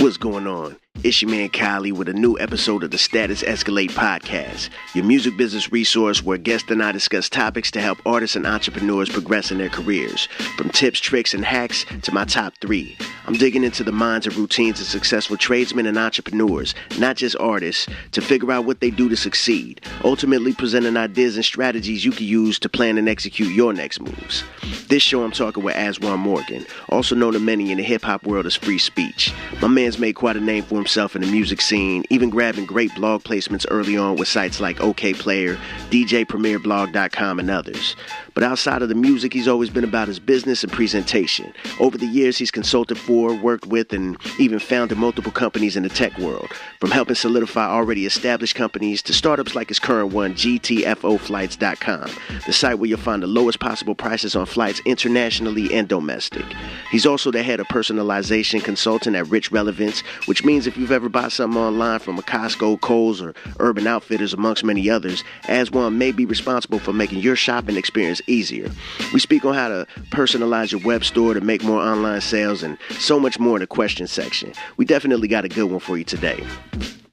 What's going on? It's your man KAHLEE with a new episode of the Status Escalate podcast, your music business resource where guests and I discuss topics to help artists and entrepreneurs progress in their careers. From tips, tricks, and hacks to my top 3. I'm digging into the minds and routines of successful tradesmen and entrepreneurs, not just artists, to figure out what they do to succeed, ultimately presenting ideas and strategies you can use to plan and execute your next moves. This show I'm talking with Aswan Morgan, also known to many in the hip-hop world as Free Speech. My man's made quite a name for himself in the music scene, even grabbing great blog placements early on with sites like OKPlayer, DJPremierBlog.com, and others. But outside of the music, he's always been about his business and presentation. Over the years, he's consulted for, worked with, and even founded multiple companies in the tech world, from helping solidify already established companies to startups like his current one, GTFOflights.com, the site where you'll find the lowest possible prices on flights internationally and domestic. He's also the head of personalization consulting at Rich Relevance, which means if you've ever bought something online from a Costco, Kohl's, or Urban Outfitters, amongst many others, Aswan may be responsible for making your shopping experience easier. We speak on how to personalize your web store to make more online sales and so much more in the question section. We definitely got a good one for you today.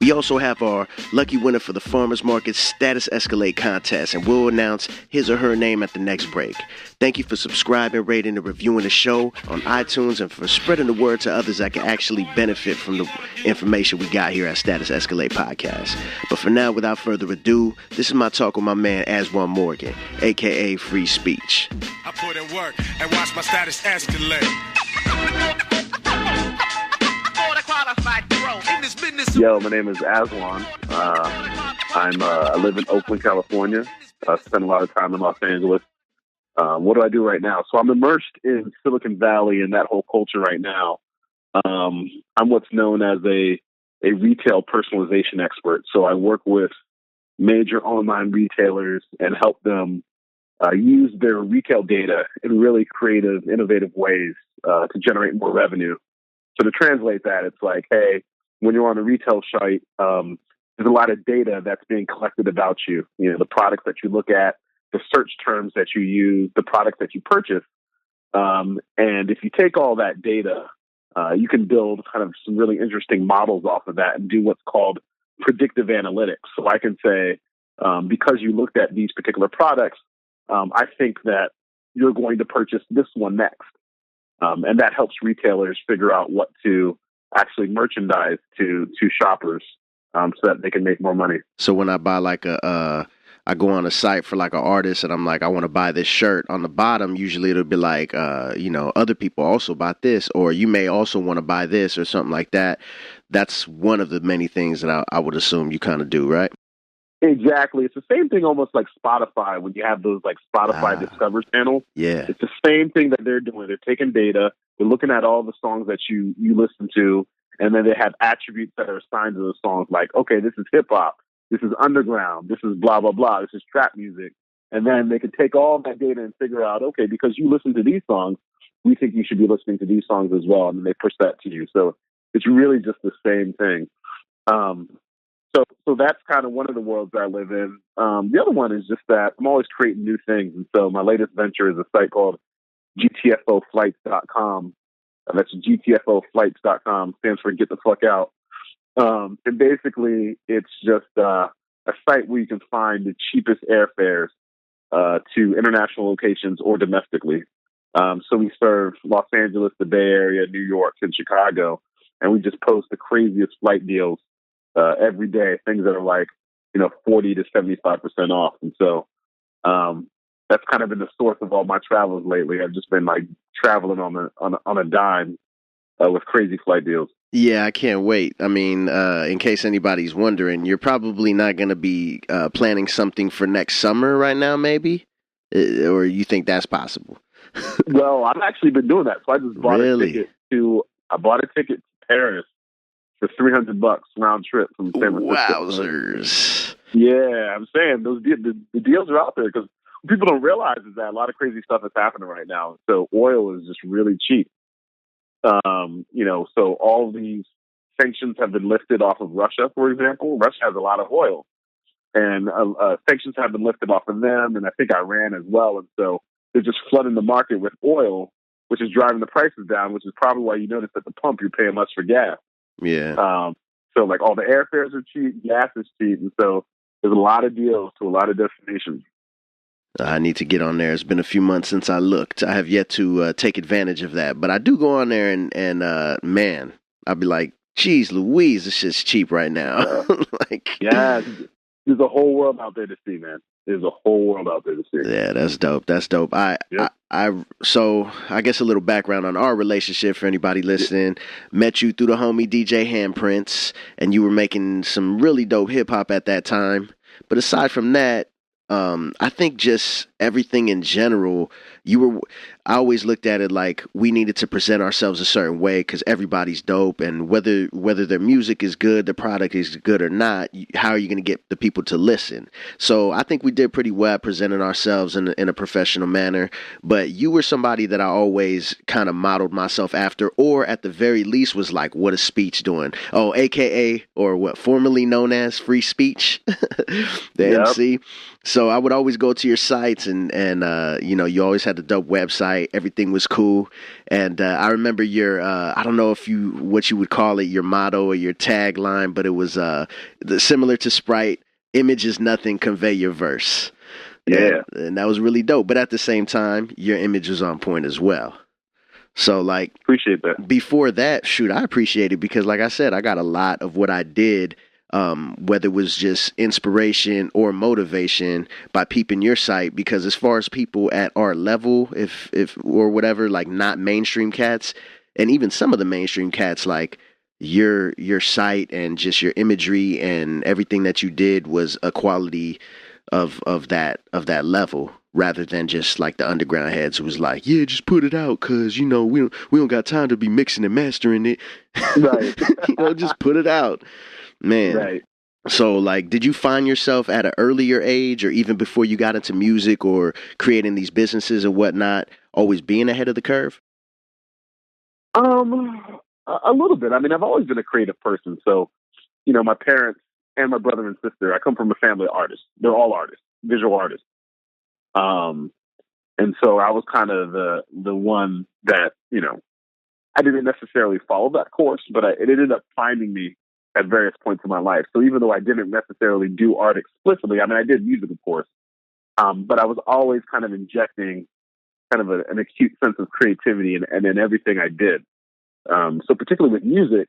We also have our lucky winner for the Farmers Market Status Escalate contest, and we'll announce his or her name at the next break. Thank you for subscribing, rating, and reviewing the show on iTunes, and for spreading the word to others that can actually benefit from the information we got here at Status Escalate Podcast. But for now, without further ado, this is my talk with my man Aswan Morgan, a.k.a. Free Speech. I put in work and watch my status escalate. Yo, my name is Aswan. I live in Oakland, California. I spend a lot of time in Los Angeles. What do I do right now? So I'm immersed in Silicon Valley and that whole culture right now. I'm what's known as a retail personalization expert. So I work with major online retailers and help them use their retail data in really creative, innovative ways to generate more revenue. So to translate that, it's like, hey, when you're on a retail site, there's a lot of data that's being collected about you. You know, the products that you look at, the search terms that you use, the products that you purchase. And if you take all that data, you can build kind of some really interesting models off of that and do what's called predictive analytics. So I can say, because you looked at these particular products, I think that you're going to purchase this one next. And that helps retailers figure out what to actually merchandise to shoppers so that they can make more money. So when I buy like I go on a site for like an artist and I'm like, I want to buy this shirt, on the bottom, usually it'll be like, other people also bought this, or you may also want to buy this or something like that. That's one of the many things that I would assume you kind of do, right? Exactly. It's the same thing almost like Spotify, when you have those like Spotify Discover channels. Yeah. It's the same thing that they're doing. They're taking data, they're looking at all the songs that you listen to, and then they have attributes that are assigned to those songs, like, okay, this is hip hop, this is underground, this is blah, blah, blah, this is trap music. And then they can take all that data and figure out, okay, because you listen to these songs, we think you should be listening to these songs as well. And then they push that to you. So it's really just the same thing. So that's kind of one of the worlds that I live in. The other one is just that I'm always creating new things. And so my latest venture is a site called GTFOflights.com. That's GTFOflights.com, stands for Get the Fuck Out. And basically, it's just a site where you can find the cheapest airfares to international locations or domestically. So we serve Los Angeles, the Bay Area, New York, and Chicago. And we just post the craziest flight deals every day, things that are like, 40 to 75% off. And so that's kind of been the source of all my travels lately. I've just been like traveling on a dime with crazy flight deals. Yeah, I can't wait. I mean, in case anybody's wondering, you're probably not going to be planning something for next summer right now, maybe? Or you think that's possible? Well, I've actually been doing that. So I just bought a ticket to Paris for $300 round trip from San Francisco. Wowzers. Yeah, I'm saying the deals are out there, because what people don't realize is that a lot of crazy stuff is happening right now. So oil is just really cheap. So all these sanctions have been lifted off of Russia, for example. Russia has a lot of oil, and sanctions have been lifted off of them, and I think Iran as well. And so they're just flooding the market with oil, which is driving the prices down, which is probably why you notice at the pump you're paying less for gas. Yeah. So like all the airfares are cheap, gas is cheap, and so there's a lot of deals to a lot of destinations. I need to get on there. It's been a few months since I looked. I have yet to take advantage of that, but I do go on there and man, I'll be like, geez, Louise, this shit's cheap right now. Like, Yeah, there's a whole world out there to see, man. There's a whole world out there to see. yeah, that's dope. That's dope. Yep. So I guess a little background on our relationship for anybody listening. Met you through the homie DJ Handprints, and you were making some really dope hip hop at that time. But aside from that, I think just everything in general, I always looked at it like we needed to present ourselves a certain way because everybody's dope, and whether their music is good, the product is good or not, how are you going to get the people to listen? So I think we did pretty well presenting ourselves in a professional manner, but you were somebody that I always kind of modeled myself after, or at the very least was like, what is speech doing? Oh, AKA, or what formerly known as free speech, the MC. So I would always go to your sites and you always had the dope website. Everything was cool. And I remember your, I don't know what you would call it, your motto or your tagline, but it was similar to Sprite, image is nothing, convey your verse. Yeah. And that was really dope. But at the same time, your image was on point as well. So like, appreciate that. Before that, shoot, I appreciate it because like I said, I got a lot of what I did, whether it was just inspiration or motivation by peeping your site, because as far as people at our level, if or whatever, like not mainstream cats, and even some of the mainstream cats, like your site and just your imagery and everything that you did was a quality of that level, rather than just like the underground heads who was like, yeah, just put it out because we don't got time to be mixing and mastering it. Right. Just put it out. Man, right. So, like, did you find yourself at an earlier age or even before you got into music or creating these businesses and whatnot, always being ahead of the curve? A little bit. I mean, I've always been a creative person. So, my parents and my brother and sister, I come from a family of artists. They're all artists, visual artists. And so I was kind of the one that, I didn't necessarily follow that course, but it ended up finding me at various points in my life. So even though I didn't necessarily do art explicitly, I mean, I did music, of course, but I was always kind of injecting kind of an acute sense of creativity in everything I did. So particularly with music,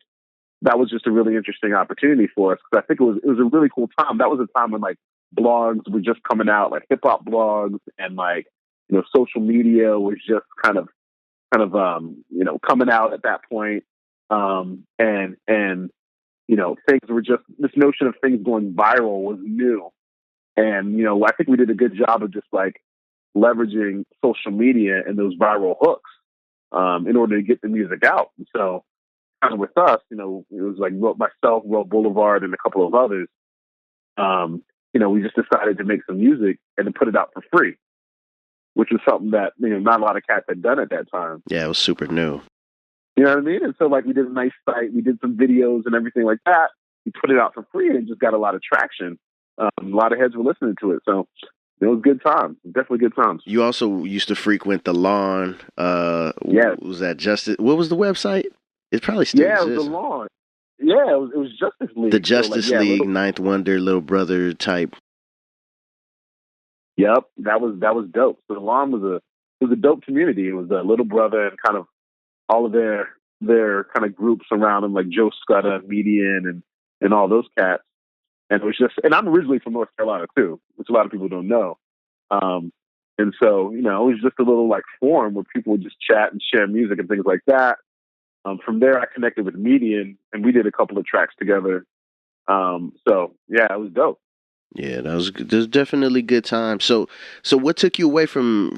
that was just a really interesting opportunity for us because I think it was a really cool time. That was a time when like blogs were just coming out, like hip hop blogs, and like social media was just kind of coming out at that point, and things were just, this notion of things going viral was new. And, I think we did a good job of just like leveraging social media and those viral hooks in order to get the music out. And so kind of with us, it was like myself, World Boulevard, and a couple of others, we just decided to make some music and to put it out for free, which was something that, not a lot of cats had done at that time. Yeah, it was super new. You know what I mean? And so like we did a nice site, we did some videos and everything like that. We put it out for free and it just got a lot of traction. A lot of heads were listening to it. So it was good times, definitely good times. You also used to frequent the Lawn. Yeah. Was that Justice? What was the website? It probably still exists. Yeah, it was the Lawn. Yeah, it was Justice League. The Justice League, Ninth Wonder, Little Brother type. Yep, that was dope. So the Lawn was a dope community. It was a Little Brother and kind of all of their kind of groups around them, like Joe Scudda, Median, and all those cats. And it was just, and I'm originally from North Carolina too, which a lot of people don't know. And so, it was just a little like forum where people would just chat and share music and things like that. From there, I connected with Median and we did a couple of tracks together. So yeah, it was dope. Yeah, there's definitely good time. So what took you away from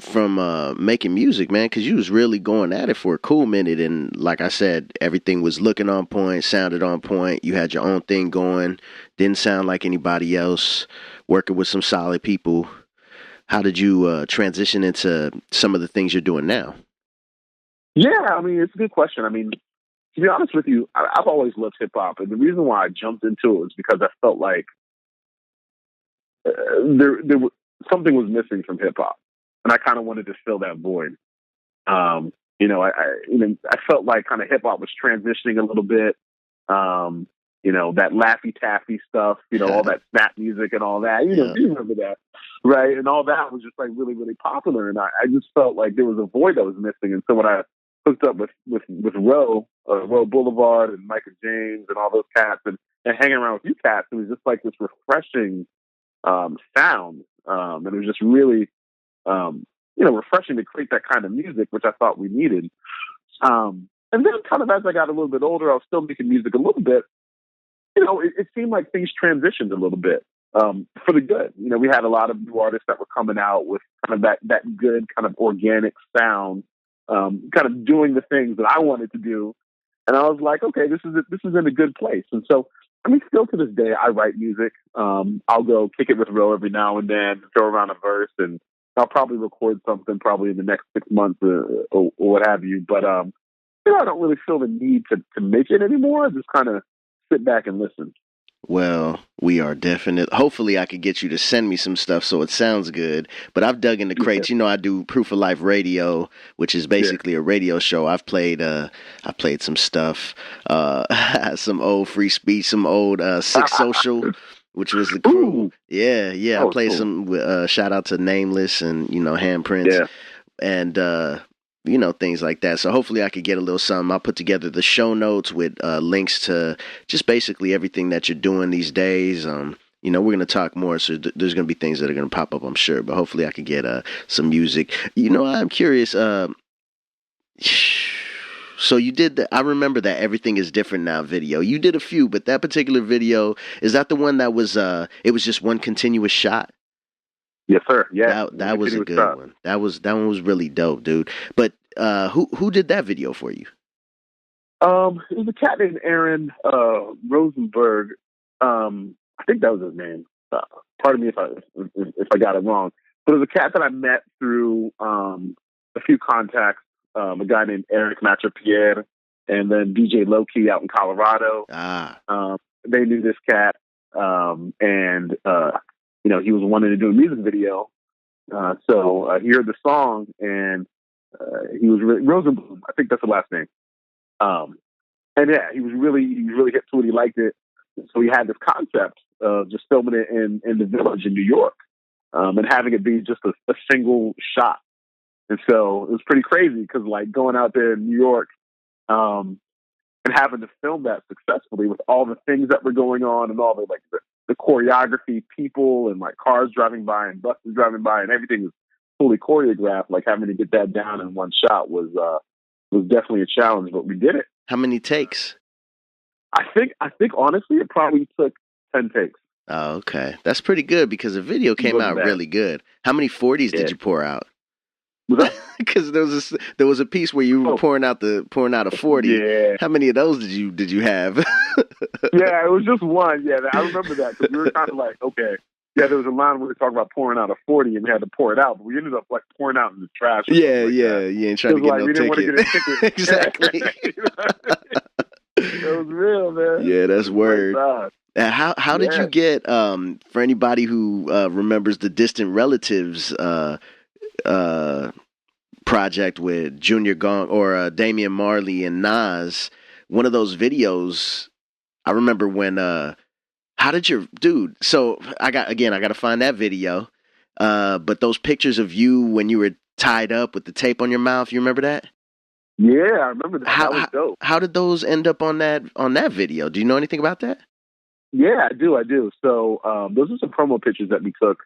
making music, man? Because you was really going at it for a cool minute, and like I said, everything was looking on point, sounded on point. You had your own thing going, didn't sound like anybody else. Working with some solid people. How did you transition into some of the things you're doing now? Yeah, I mean, it's a good question. I mean, to be honest with you, I've always loved hip hop, and the reason why I jumped into it was because I felt like there something was missing from hip hop, and I kind of wanted to fill that void. I felt like kind of hip hop was transitioning a little bit. That Laffy Taffy stuff, all that snap music and all that. You remember that, right? And all that was just like really, really popular. And I just felt like there was a void that was missing. And so when I hooked up with Roe Boulevard and Micah James and all those cats and hanging around with you cats, it was just like this refreshing sound. And it was just really, refreshing to create that kind of music, which I thought we needed. And then kind of as I got a little bit older, I was still making music a little bit. It seemed like things transitioned a little bit for the good. We had a lot of new artists that were coming out with kind of that good kind of organic sound, kind of doing the things that I wanted to do. And I was like, okay, this is in a good place. And so, still to this day, I write music. I'll go kick it with Ro every now and then, throw around a verse, and I'll probably record something probably in the next 6 months or what have you. But, I don't really feel the need to make it anymore. I just kind of sit back and listen. Well, we are definite. Hopefully I could get you to send me some stuff so it sounds good. But I've dug in the crates. I do Proof of Life Radio, which is basically a radio show. I've played some stuff, some old Free Speech, some old Sick Social, which was the crew. Ooh. Yeah. Oh, I played cool. some shout out to Nameless and Handprints. And things like that. So hopefully I could get a little something. I'll put together the show notes with links to just basically everything that you're doing these days. We're going to talk more, so there's going to be things that are going to pop up, I'm sure. But hopefully I could get some music. I'm curious. So you did I remember that Everything Is Different Now video. You did a few, but that particular video, is that the one that was, it was just one continuous shot? Yes, sir. Yeah, that was a good one. That one was really dope, dude. But who did that video for you? It was a cat named Aaron Rosenberg. I think that was his name. Pardon me if I got it wrong. But it was a cat that I met through a few contacts. A guy named Eric Matrapierre, and then DJ Lowkey out in Colorado. They knew this cat, and he was wanting to do a music video. So he heard the song, and he was really, Rosenblum, I think that's the last name. And yeah, he was really hip to it. He liked it. So he had this concept of just filming it in the Village in New York, and having it be just a single shot. And so it was pretty crazy because like going out there in New York, and having to film that successfully with all the things that were going on and all the choreography, people and like cars driving by and buses driving by and everything was fully choreographed. Like having to get that down in one shot was definitely a challenge, but we did it. How many takes? I think honestly, it probably took 10 takes. Oh, okay. That's pretty good because the video came out really good. How many 40s did you pour out? Because there was a piece where you were pouring out a 40. Yeah. How many of those did you have? Yeah, it was just one. Yeah, I remember that because we were kind of like, okay. Yeah, there was a line where we were talking about pouring out a 40 and we had to pour it out, but we ended up like pouring out in the trash. Yeah. You ain't trying to get no ticket. We didn't want to get a ticket. Exactly. It was real, man. Yeah, that's word. How did you get, for anybody who remembers the Distant Relatives project with Junior Gong or Damian Marley and Nas, one of those videos, I remember when, how did your dude? So I got to find that video. But those pictures of you when you were tied up with the tape on your mouth, you remember that? Yeah, I remember that. That was dope. How did those end up on that video? Do you know anything about that? Yeah, I do. So those are some promo pictures that we took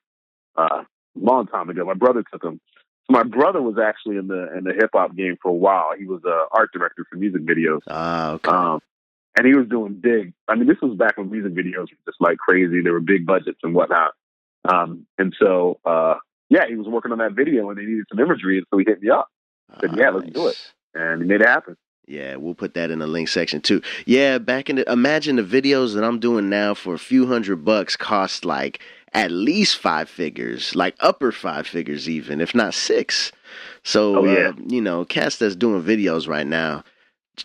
a long time ago. My brother took them. So my brother was actually in the hip hop game for a while. He was an art director for music videos. Okay. And he was doing big. I mean, this was back when music videos were just like crazy. There were big budgets and whatnot. And so, he was working on that video and they needed some imagery. And so he hit me up. Said, let's do it. And he made it happen. Yeah, we'll put that in the link section too. Yeah, imagine the videos that I'm doing now for a few $100 cost like at least 5 figures, like upper 5 figures even, if not 6. So, cats that's doing videos right now,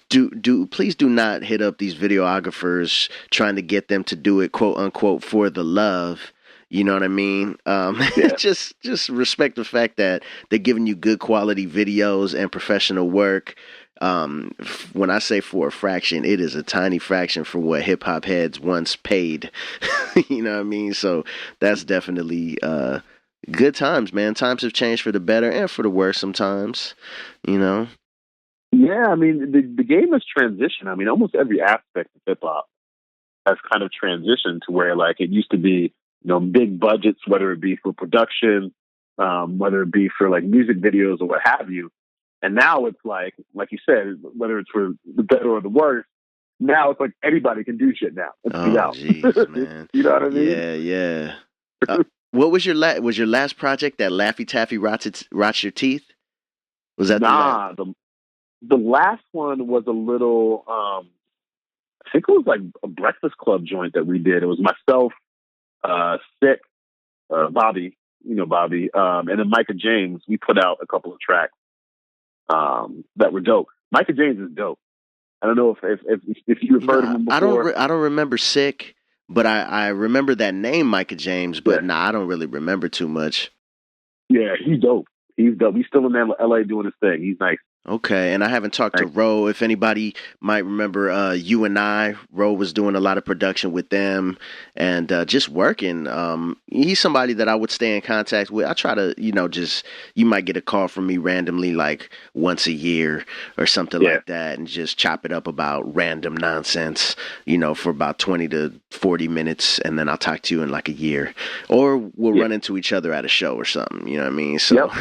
please do not hit up these videographers trying to get them to do it, quote unquote, for the love. You know what I mean? Just respect the fact that they're giving you good quality videos and professional work. When I say for a fraction, it is a tiny fraction for what hip hop heads once paid. You know what I mean? So that's definitely good times, man. Times have changed for the better and for the worse sometimes, you know? Yeah, I mean, the game has transitioned. I mean, almost every aspect of hip hop has kind of transitioned to where, like, it used to be, big budgets, whether it be for production, whether it be for like music videos or what have you. And now it's like you said, whether it's for the better or the worse, now it's like anybody can do shit now. It's Oh, out. jeez, man. You know what I mean? Yeah, yeah. What was your last project? That Laffy Taffy rots your teeth? Was that the last? The last one was a little. I think it was like a Breakfast Club joint that we did. It was myself, Sick, Bobby, Bobby, and then Micah James. We put out a couple of tracks that were dope. Micah James is dope. I don't know if you've heard of him before. I don't remember Sick, but I remember that name, Micah James. But Yeah. I don't really remember too much. Yeah, he's dope. He's dope. He's still in LA doing his thing. He's nice. Okay, and I haven't talked to Ro. If anybody might remember, You and I, Ro was doing a lot of production with them and just working. He's somebody that I would stay in contact with. I try to, you might get a call from me randomly, like once a year or something like that, and just chop it up about random nonsense, for about 20 to 40 minutes, and then I'll talk to you in like a year. Or we'll run into each other at a show or something, you know what I mean? So,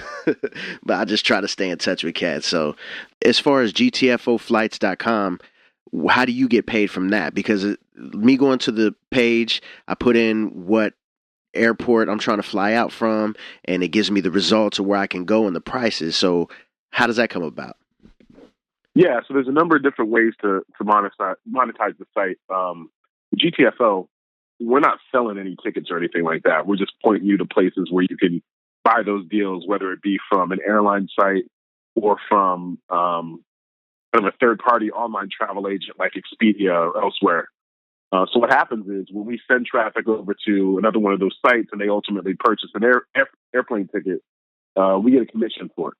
but I just try to stay in touch with cats. So, as far as GTFOflights.com, how do you get paid from that? Because me going to the page, I put in what airport I'm trying to fly out from, and it gives me the results of where I can go and the prices. So how does that come about? Yeah, so there's a number of different ways to monetize the site. GTFO, we're not selling any tickets or anything like that. We're just pointing you to places where you can buy those deals, whether it be from an airline site or from kind of a third-party online travel agent like Expedia or elsewhere. So what happens is when we send traffic over to another one of those sites and they ultimately purchase an airplane ticket, we get a commission for it.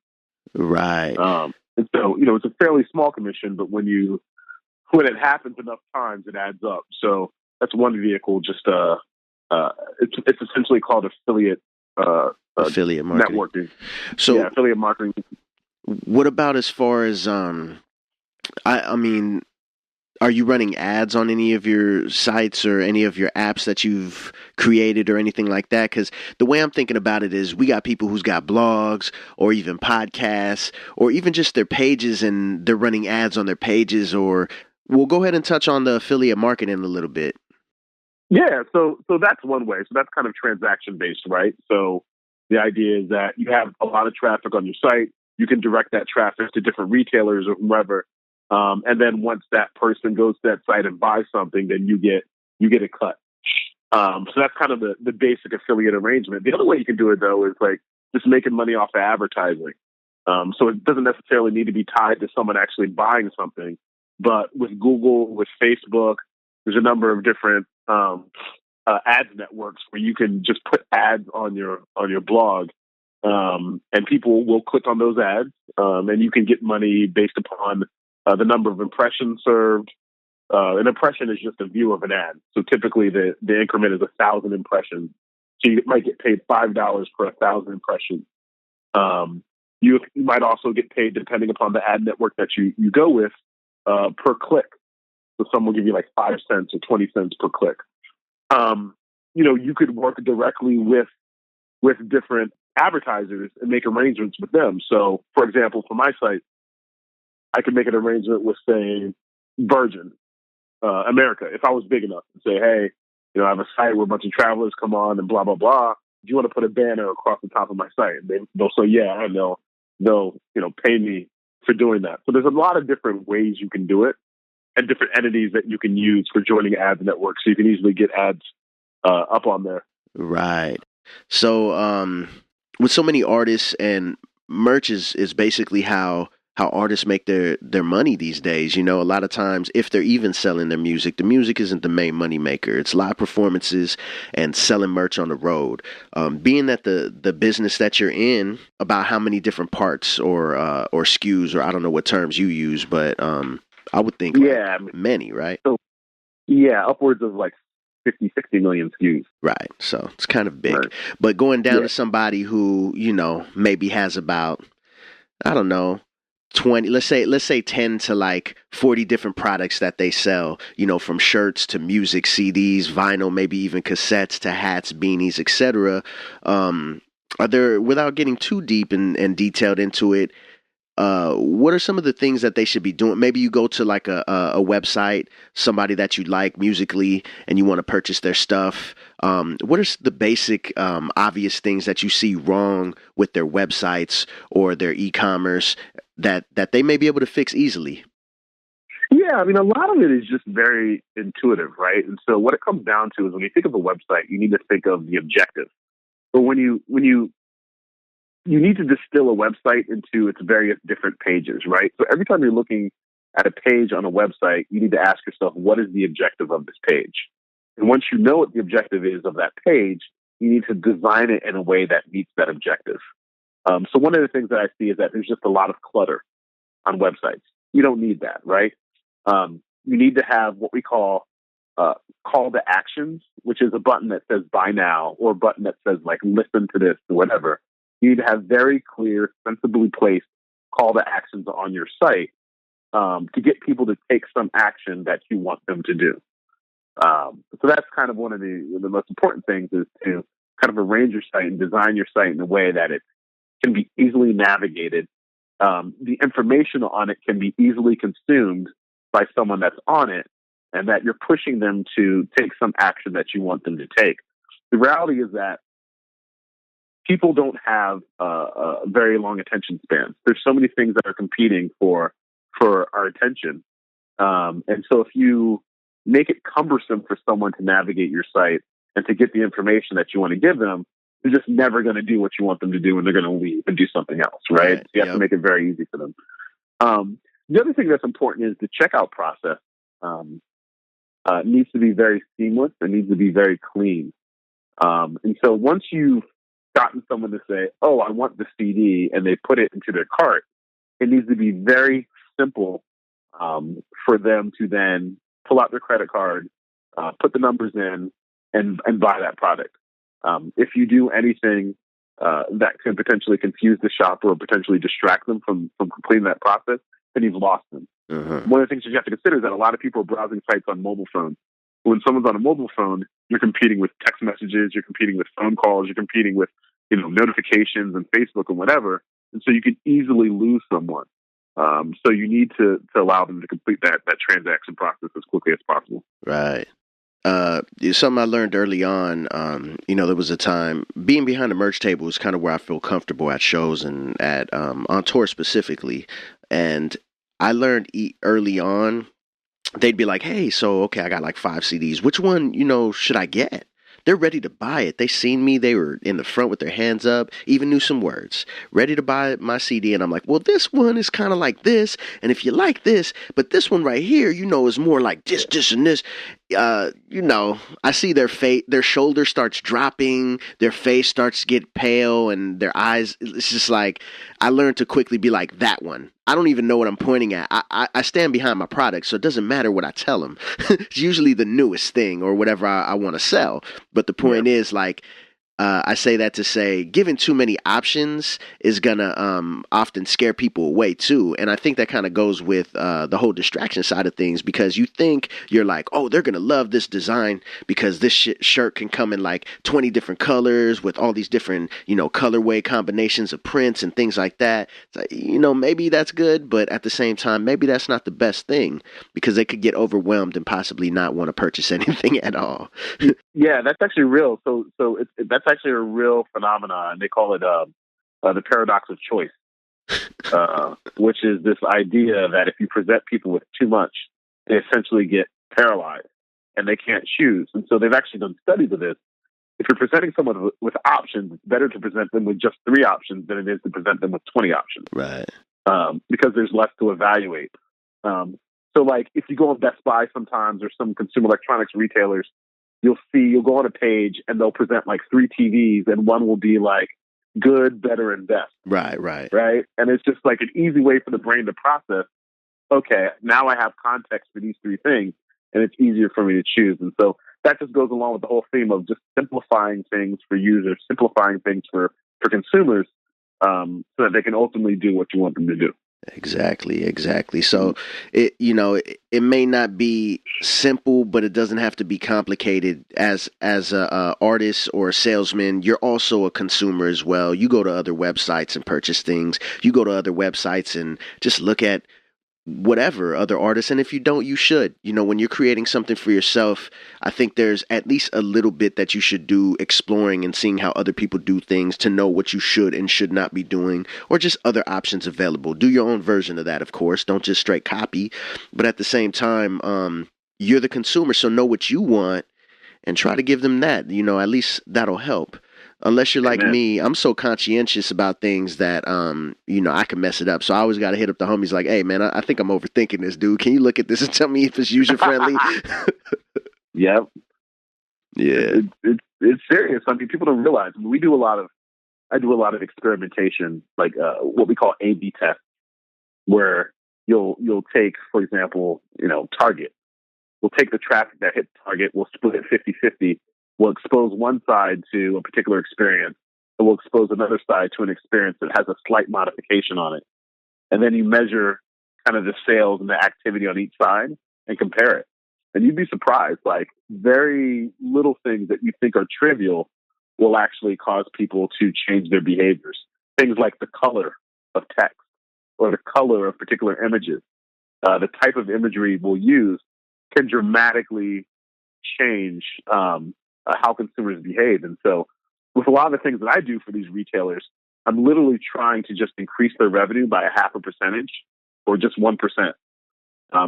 Right. And so, it's a fairly small commission, but when it happens enough times, it adds up. So that's one vehicle. Just it's essentially called affiliate marketing. Networking. So affiliate marketing. What about as far as I mean, are you running ads on any of your sites or any of your apps that you've created or anything like that? Because the way I'm thinking about it is we got people who's got blogs or even podcasts or even just their pages and they're running ads on their pages. Or we'll go ahead and touch on the affiliate marketing a little bit. Yeah, so that's one way. So that's kind of transaction based, right? So the idea is that you have a lot of traffic on your site. You can direct that traffic to different retailers or whoever. And then once that person goes to that site and buys something, then you get a cut. So that's kind of the basic affiliate arrangement. The other way you can do it, though, is like just making money off of advertising. So it doesn't necessarily need to be tied to someone actually buying something. But with Google, with Facebook, there's a number of different ads networks where you can just put ads on your blog. And people will click on those ads, and you can get money based upon the number of impressions served. An impression is just a view of an ad. So typically the increment is 1,000 impressions. So you might get paid $5 for 1,000 impressions. You might also get paid, depending upon the ad network that you go with, per click. So some will give you like 5 cents or 20 cents per click. You could work directly with different advertisers and make arrangements with them. So, for example, for my site, I could make an arrangement with, say, Virgin America, if I was big enough, and say, hey, I have a site where a bunch of travelers come on and blah, blah, blah. Do you want to put a banner across the top of my site? And they'll say, yeah, and they'll pay me for doing that. So there's a lot of different ways you can do it and different entities that you can use for joining ads networks. So you can easily get ads up on there. Right. So, with so many artists and merch is basically how how artists make their money these days. A lot of times, if they're even selling their music, the music isn't the main money maker. It's live performances and selling merch on the road. Being that the business that you're in, about how many different parts or SKUs, or I don't know what terms you use, but I would think many, right? So, yeah, upwards of like 50, 60 million SKUs. Right. So it's kind of big. Right. But going down to somebody who, maybe has about, I don't know, 20, let's say 10 to like 40 different products that they sell, from shirts to music, CDs, vinyl, maybe even cassettes to hats, beanies, etc. Are there, without getting too deep and detailed into it, what are some of the things that they should be doing? Maybe you go to like a website, somebody that you like musically, and you want to purchase their stuff. What are the basic, obvious things that you see wrong with their websites or their e-commerce that they may be able to fix easily? Yeah, I mean, a lot of it is just very intuitive, right? And so what it comes down to is when you think of a website, you need to think of the objective. But when you need to distill a website into its various different pages, right? So every time you're looking at a page on a website, you need to ask yourself, what is the objective of this page? And once you know what the objective is of that page, you need to design it in a way that meets that objective. So one of the things that I see is that there's just a lot of clutter on websites. You don't need that, right? You need to have what we call call to actions, which is a button that says buy now, or a button that says like listen to this or whatever. You need to have very clear, sensibly placed call to actions on your site to get people to take some action that you want them to do. So that's kind of one of the most important things, is to kind of arrange your site and design your site in a way that it can be easily navigated. The information on it can be easily consumed by someone that's on it, and that you're pushing them to take some action that you want them to take. The reality is that people don't have very long attention spans. There's so many things that are competing for our attention. And so if you make it cumbersome for someone to navigate your site and to get the information that you want to give them, they're just never going to do what you want them to do, and they're going to leave and do something else, right? So you have to make it very easy for them. The other thing that's important is the checkout process needs to be very seamless and needs to be very clean. And so once you've gotten someone to say, oh, I want the CD, and they put it into their cart, it needs to be very simple for them to then pull out their credit card, put the numbers in, and buy that product. If you do anything that could potentially confuse the shopper or potentially distract them from completing that process, then you've lost them. One of the things that you have to consider is that a lot of people are browsing sites on mobile phones. When someone's on a mobile phone, you're competing with text messages, you're competing with phone calls, you're competing with notifications and Facebook and whatever. And so you can easily lose someone. So you need to allow them to complete that transaction process as quickly as possible. Right. Something I learned early on, there was a time being behind the merch table is kind of where I feel comfortable at shows and at on tour specifically. And I learned early on, they'd be like, hey, so, okay, I got like 5 CDs. Which one, should I get? They're ready to buy it. They seen me. They were in the front with their hands up, even knew some words, ready to buy my CD. And I'm like, well, this one is kind of like this. And if you like this, but this one right here, is more like this, and this. I see their face, their shoulder starts dropping, their face starts to get pale, and their eyes, it's just like, I learned to quickly be like, that one. I don't even know what I'm pointing at. I stand behind my product, so it doesn't matter what I tell them. It's usually the newest thing or whatever I want to sell. But the point is, like, I say that to say giving too many options is going to often scare people away too. And I think that kind of goes with the whole distraction side of things, because you think you're like, oh, they're going to love this design because this shirt can come in like 20 different colors with all these different, colorway combinations of prints and things like that. It's like, maybe that's good, but at the same time, maybe that's not the best thing, because they could get overwhelmed and possibly not want to purchase anything at all. Yeah, that's actually real. So that's actually a real phenomenon. They call it the paradox of choice, which is this idea that if you present people with too much, they essentially get paralyzed and they can't choose. And so they've actually done studies of this. If you're presenting someone with options, it's better to present them with just 3 options than it is to present them with 20 options. Right. because there's less to evaluate. So like if you go on Best Buy sometimes or some consumer electronics retailers, you'll go on a page and they'll present like 3 TVs and one will be like good, better, and best. Right. And it's just like an easy way for the brain to process, okay, now I have context for these 3 things and it's easier for me to choose. And so that just goes along with the whole theme of just simplifying things for users, simplifying things for consumers, so that they can ultimately do what you want them to do. Exactly. So it may not be simple, but it doesn't have to be complicated. As a artist or a salesman, you're also a consumer as well. You go to other websites and purchase things. You go to other websites and just look at whatever other artists. And if you don't, you should. When you're creating something for yourself, I think there's at least a little bit that you should do exploring and seeing how other people do things to know what you should and should not be doing, or just other options available. Do your own version of that, of course. Don't just straight copy. But at the same time, you're the consumer, so know what you want and try to give them that. At least that'll help. Unless you're like me, I'm so conscientious about things that, I can mess it up. So I always got to hit up the homies like, hey, man, I think I'm overthinking this, dude. Can you look at this and tell me if it's user-friendly? Yep. Yeah. It's serious. I mean, people don't realize. I mean, I do a lot of experimentation, like what we call A/B tests, where you'll take, for example, Target. We'll take the traffic that hit Target, we'll split it 50-50. We'll expose one side to a particular experience, and we'll expose another side to an experience that has a slight modification on it. And then you measure kind of the sales and the activity on each side and compare it. And you'd be surprised, like very little things that you think are trivial will actually cause people to change their behaviors. Things like the color of text or the color of particular images, the type of imagery we'll use can dramatically change how consumers behave. And so with a lot of the things that I do for these retailers, I'm literally trying to just increase their revenue by 0.5% or just 1%.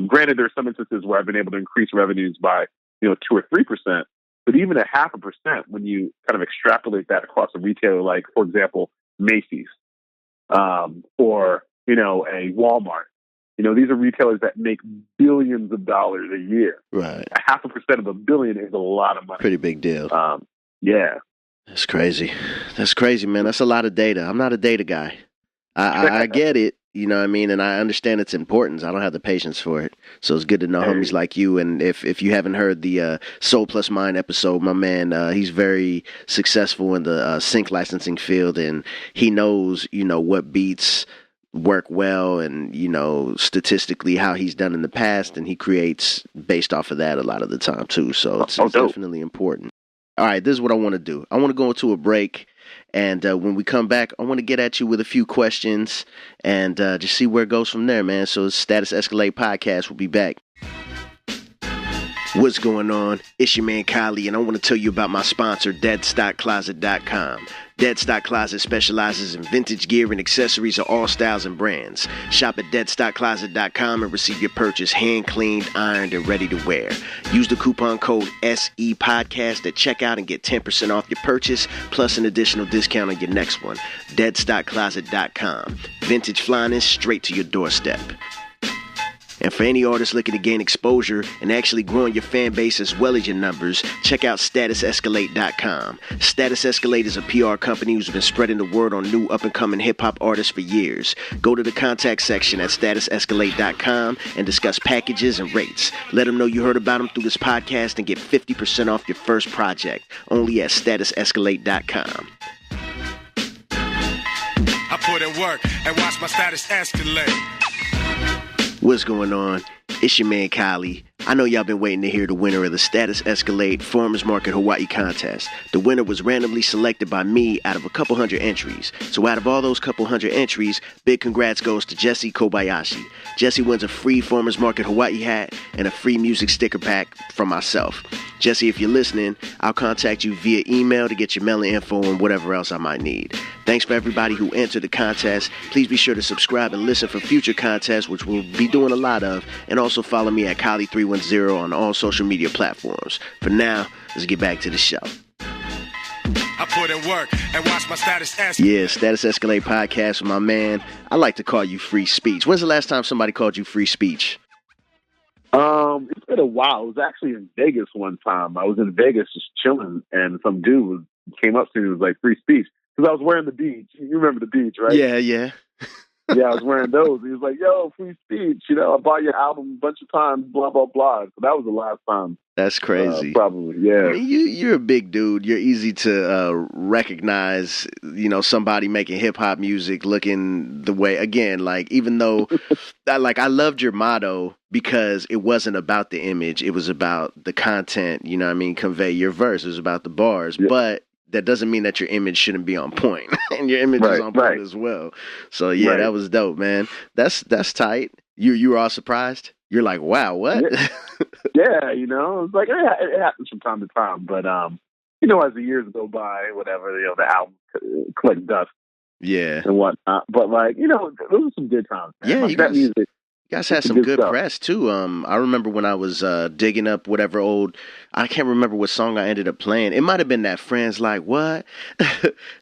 Granted, there are some instances where I've been able to increase revenues by 2 or 3%, but even 0.5%, when you kind of extrapolate that across a retailer, like for example, Macy's, or a Walmart. These are retailers that make billions of dollars a year. Right. 0.5% of $1 billion is a lot of money. Pretty big deal. Yeah. That's crazy, man. That's a lot of data. I'm not a data guy. I get it. You know what I mean? And I understand its importance. I don't have the patience for it. So it's good to know homies like you. And if you haven't heard the Soul Plus Mind episode, my man, he's very successful in the sync licensing field. And he knows, what beats work well and, statistically how he's done in the past. And he creates based off of that a lot of the time, too. So it's definitely important. All right, this is what I want to do. I want to go into a break. And when we come back, I want to get at you with a few questions and just see where it goes from there, man. So Status Escalate Podcast will be back. What's going on? It's your man KAHLEE, and I want to tell you about my sponsor, DeadstockCloset.com. Deadstock Closet specializes in vintage gear and accessories of all styles and brands. Shop at DeadstockCloset.com and receive your purchase hand-cleaned, ironed, and ready to wear. Use the coupon code SEPodcast at checkout and get 10% off your purchase, plus an additional discount on your next one. DeadstockCloset.com. Vintage flyness straight to your doorstep. And for any artist looking to gain exposure and actually growing your fan base as well as your numbers, check out StatusEscalate.com. Status Escalate is a PR company who's been spreading the word on new up-and-coming hip-hop artists for years. Go to the contact section at StatusEscalate.com and discuss packages and rates. Let them know you heard about them through this podcast and get 50% off your first project. Only at StatusEscalate.com. I put in work and watch my status escalate. What's going on? It's your man KAHLEE. I know y'all been waiting to hear the winner of the Status Escalate Farmers Market Hawaii contest. The winner was randomly selected by me out of a couple hundred entries. So out of all those couple hundred entries, big congrats goes to Jesse Kobayashi. Jesse wins a free Farmers Market Hawaii hat and a free music sticker pack from myself. Jesse, if you're listening, I'll contact you via email to get your mailing info and whatever else I might need. Thanks for everybody who entered the contest. Please be sure to subscribe and listen for future contests, which we'll be doing a lot of, and also follow me at KAHLEE310 on all social media platforms. For now, let's get back to the show. I put in work and watch my status escalate. Yeah, Status Escalate podcast with my man. I like to call you Free Speech. When's the last time somebody called you Free Speech? It's been a while. It was actually in Vegas one time. I was in Vegas just chilling, and some dude came up to me and was like, "Free speech," because I was wearing the beach. You remember the beach, right? Yeah. Yeah, I was wearing those. He was like, "Yo, free speech. You know, I bought your album a bunch of times. Blah blah blah." So that was the last time. That's crazy. Probably, yeah. I mean, you're a big dude. You're easy to recognize. You know, somebody making hip hop music, looking the way. Again, like even though, I loved your motto because it wasn't about the image. It was about the content. You know what I mean? Convey your verse. It was about the bars, yeah. But that doesn't mean that your image shouldn't be on point, and your image is on point as well. So yeah, that was dope, man. That's tight. You were all surprised. You're like, wow, what? Yeah, you know, it's like it happens from time to time, but you know, as the years go by, whatever, you know, the album collect dust, yeah, and whatnot. But like, you know, those are some good times. Man. Yeah, like, you guys had some good stuff. press too. I remember when I was digging up whatever I can't remember what song I ended up playing. It might have been that Friends Like What,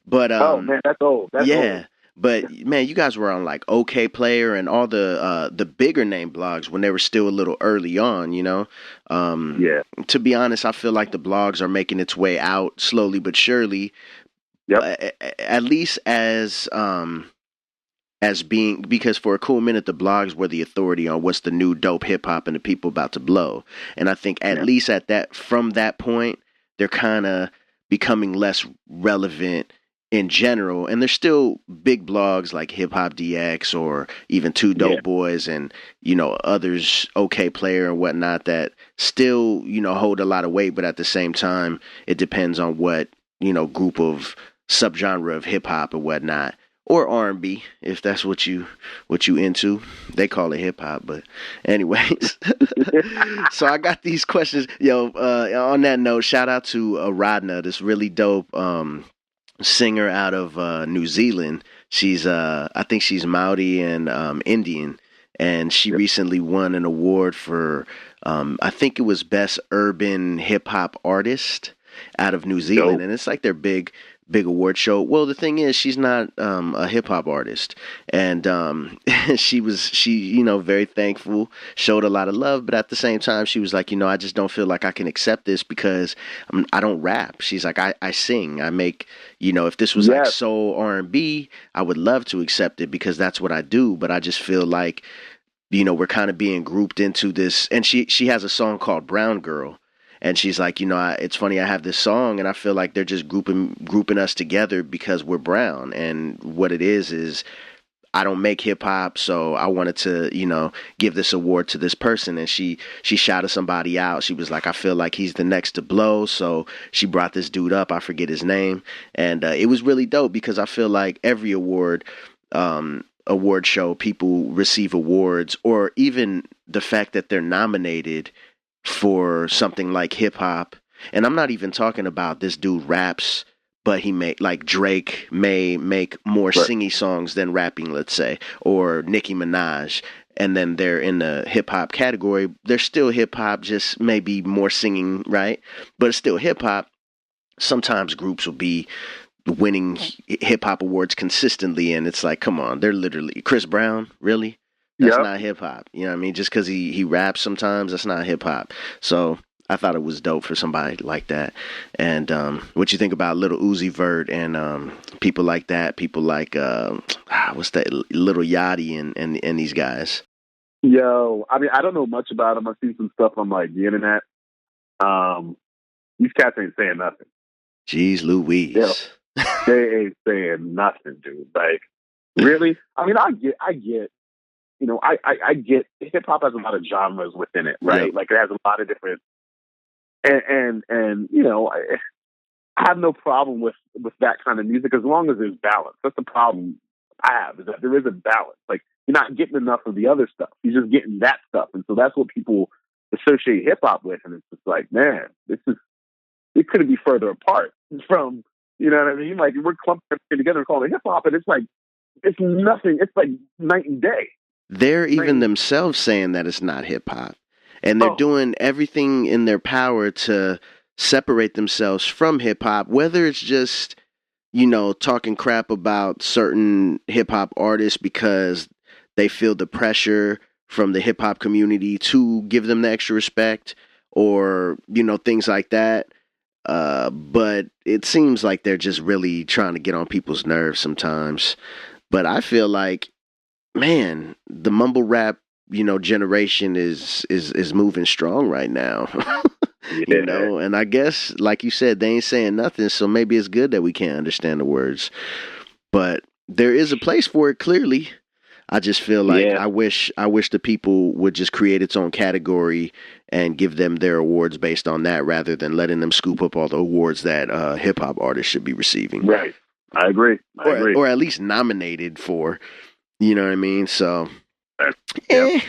but oh man, that's old. That's old. But man, you guys were on like OK Player and all the bigger name blogs when they were still a little early on, you know. Yeah. To be honest, I feel like the blogs are making its way out slowly but surely. Yep. At least as being, because for a cool minute the blogs were the authority on what's the new dope hip hop and the people about to blow. And I think at least from that point, they're kind of becoming less relevant in general, and there's still big blogs like Hip Hop DX or even Two Dope Boys and, you know, others, OK Player and whatnot, that still, you know, hold a lot of weight, but at the same time, it depends on what, you know, group of subgenre of hip hop or whatnot, or R&B, if that's what you into. They call it hip hop, but anyways. So I got these questions. Yo, on that note, shout out to Radna, this really dope singer out of New Zealand. She's I think she's Maori and Indian, and she recently won an award for I think it was Best Urban Hip Hop Artist out of New Zealand. And it's like their big award show. Well, the thing is, she's not a hip hop artist, and she you know, very thankful, showed a lot of love, but at the same time, she was like, you know, I just don't feel like I can accept this because I don't rap. She's like, I sing, I make, you know, if this was like soul R&B, I would love to accept it because that's what I do, but I just feel like, you know, we're kind of being grouped into this. And she has a song called Brown Girl. And she's like, you know, it's funny, I have this song and I feel like they're just grouping us together because we're brown. And what it is I don't make hip hop, so I wanted to, you know, give this award to this person. And she shouted somebody out. She was like, I feel like he's the next to blow. So she brought this dude up. I forget his name. And it was really dope because I feel like every award show, people receive awards, or even the fact that they're nominated for something like hip hop. And I'm not even talking about this dude raps, but he like Drake may make more singy songs than rapping, let's say, or Nicki Minaj, and then they're in the hip hop category. They're still hip hop, just maybe more singing, right? But it's still hip hop. Sometimes groups will be winning hip hop awards consistently, and it's like, come on, they're literally Chris Brown, really? That's not hip hop. You know what I mean? Just because he raps sometimes, that's not hip hop. So I thought it was dope for somebody like that. And what you think about Lil Uzi Vert and people like that? People like what's that? Lil Yachty and these guys. Yo, I mean, I don't know much about them. I've seen some stuff on like the internet. These cats ain't saying nothing. Jeez Louise. Yo, they ain't saying nothing, dude. Like, really? I mean, I get. You know, I get hip hop has a lot of genres within it, right? Yep. Like it has a lot of different, and you know, I have no problem with that kind of music as long as there's balance. That's the problem I have, is that there isn't balance. Like you're not getting enough of the other stuff. You're just getting that stuff, and so that's what people associate hip hop with. And it's just like, man, it couldn't be further apart from, you know what I mean? Like we're clumping everything together and calling it hip hop, and it's like it's nothing. It's like night and day. They're even themselves saying that it's not hip hop, and they're doing everything in their power to separate themselves from hip hop, whether it's just, talking crap about certain hip hop artists because they feel the pressure from the hip hop community to give them the extra respect, or, things like that. But it seems like they're just really trying to get on people's nerves sometimes. But I feel like, man, the mumble rap, generation is moving strong right now. Yeah. And I guess, like you said, they ain't saying nothing, so maybe it's good that we can't understand the words. But there is a place for it, clearly. I just feel like Yeah. I wish the people would just create its own category and give them their awards based on that, rather than letting them scoop up all the awards that hip hop artists should be receiving. Right. I agree. Or at least nominated for. You know what I mean? So, Yeah.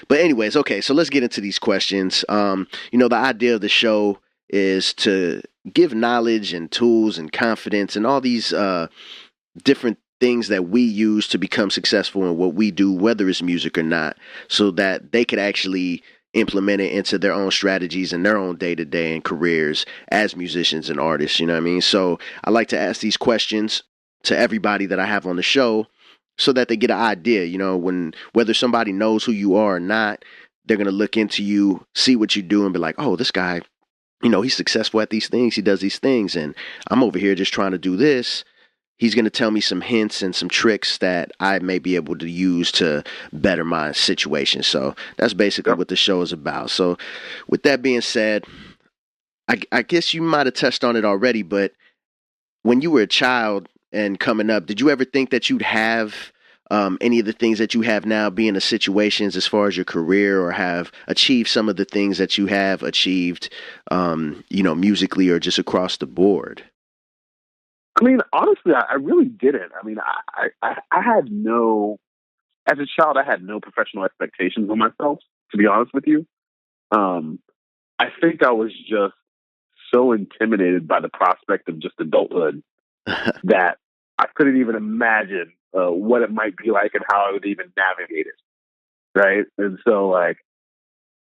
But anyways, okay, so let's get into these questions. The idea of the show is to give knowledge and tools and confidence and all these different things that we use to become successful in what we do, whether it's music or not, so that they could actually implement it into their own strategies and their own day-to-day and careers as musicians and artists. You know what I mean? So I like to ask these questions to everybody that I have on the show, so that they get an idea, whether somebody knows who you are or not, they're going to look into you, see what you do, and be like, oh, this guy, he's successful at these things. He does these things. And I'm over here just trying to do this. He's going to tell me some hints and some tricks that I may be able to use to better my situation. So that's basically what the show is about. So with that being said, I guess you might have touched on it already, but when you were a child and coming up, did you ever think that you'd have any of the things that you have now, be in the situations as far as your career, or have achieved some of the things that you have achieved, musically or just across the board? I mean, honestly, I really didn't. I mean, I had no, as a child, I had no professional expectations on myself, to be honest with you. I think I was just so intimidated by the prospect of just adulthood that I couldn't even imagine what it might be like and how I would even navigate it. Right. And so, like,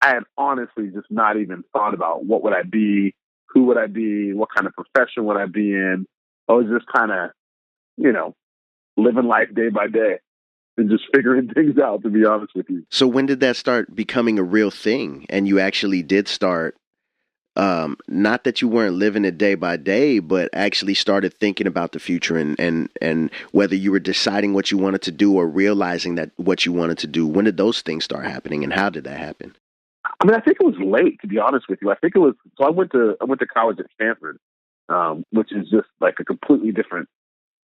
I had honestly just not even thought about what would I be, who would I be, what kind of profession would I be in. I was just kind of, living life day by day and just figuring things out, to be honest with you. So when did that start becoming a real thing? And you actually did start, not that you weren't living it day by day, but actually started thinking about the future and whether you were deciding what you wanted to do or realizing that what you wanted to do. When did those things start happening, and how did that happen? I mean, I think it was late, to be honest with you. I think it was, so I went to college at Stanford, which is just like a completely different,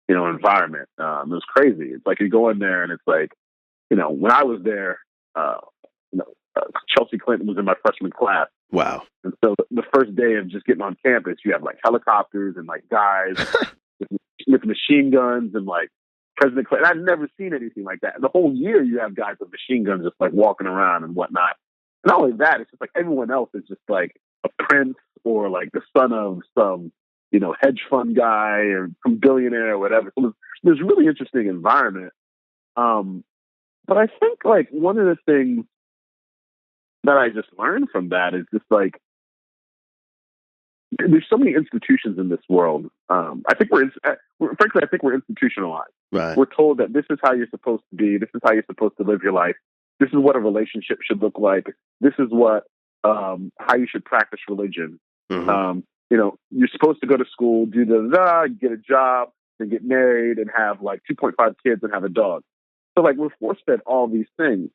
environment. It was crazy. It's like you go in there and it's like, when I was there, Chelsea Clinton was in my freshman class. Wow. And so the first day of just getting on campus, you have like helicopters and like guys with machine guns and like President Clinton. I'd never seen anything like that. And the whole year you have guys with machine guns just like walking around and whatnot. And not only that, it's just like everyone else is just like a prince or like the son of some, hedge fund guy or some billionaire or whatever. So it was a really interesting environment. But I think like one of the things that I just learned from that is just like, there's so many institutions in this world. I think frankly, I think we're institutionalized. Right. We're told that this is how you're supposed to be. This is how you're supposed to live your life. This is what a relationship should look like. This is what, how you should practice religion. Mm-hmm. You're supposed to go to school, do get a job, then get married and have like 2.5 kids and have a dog. So like we're force fed all these things.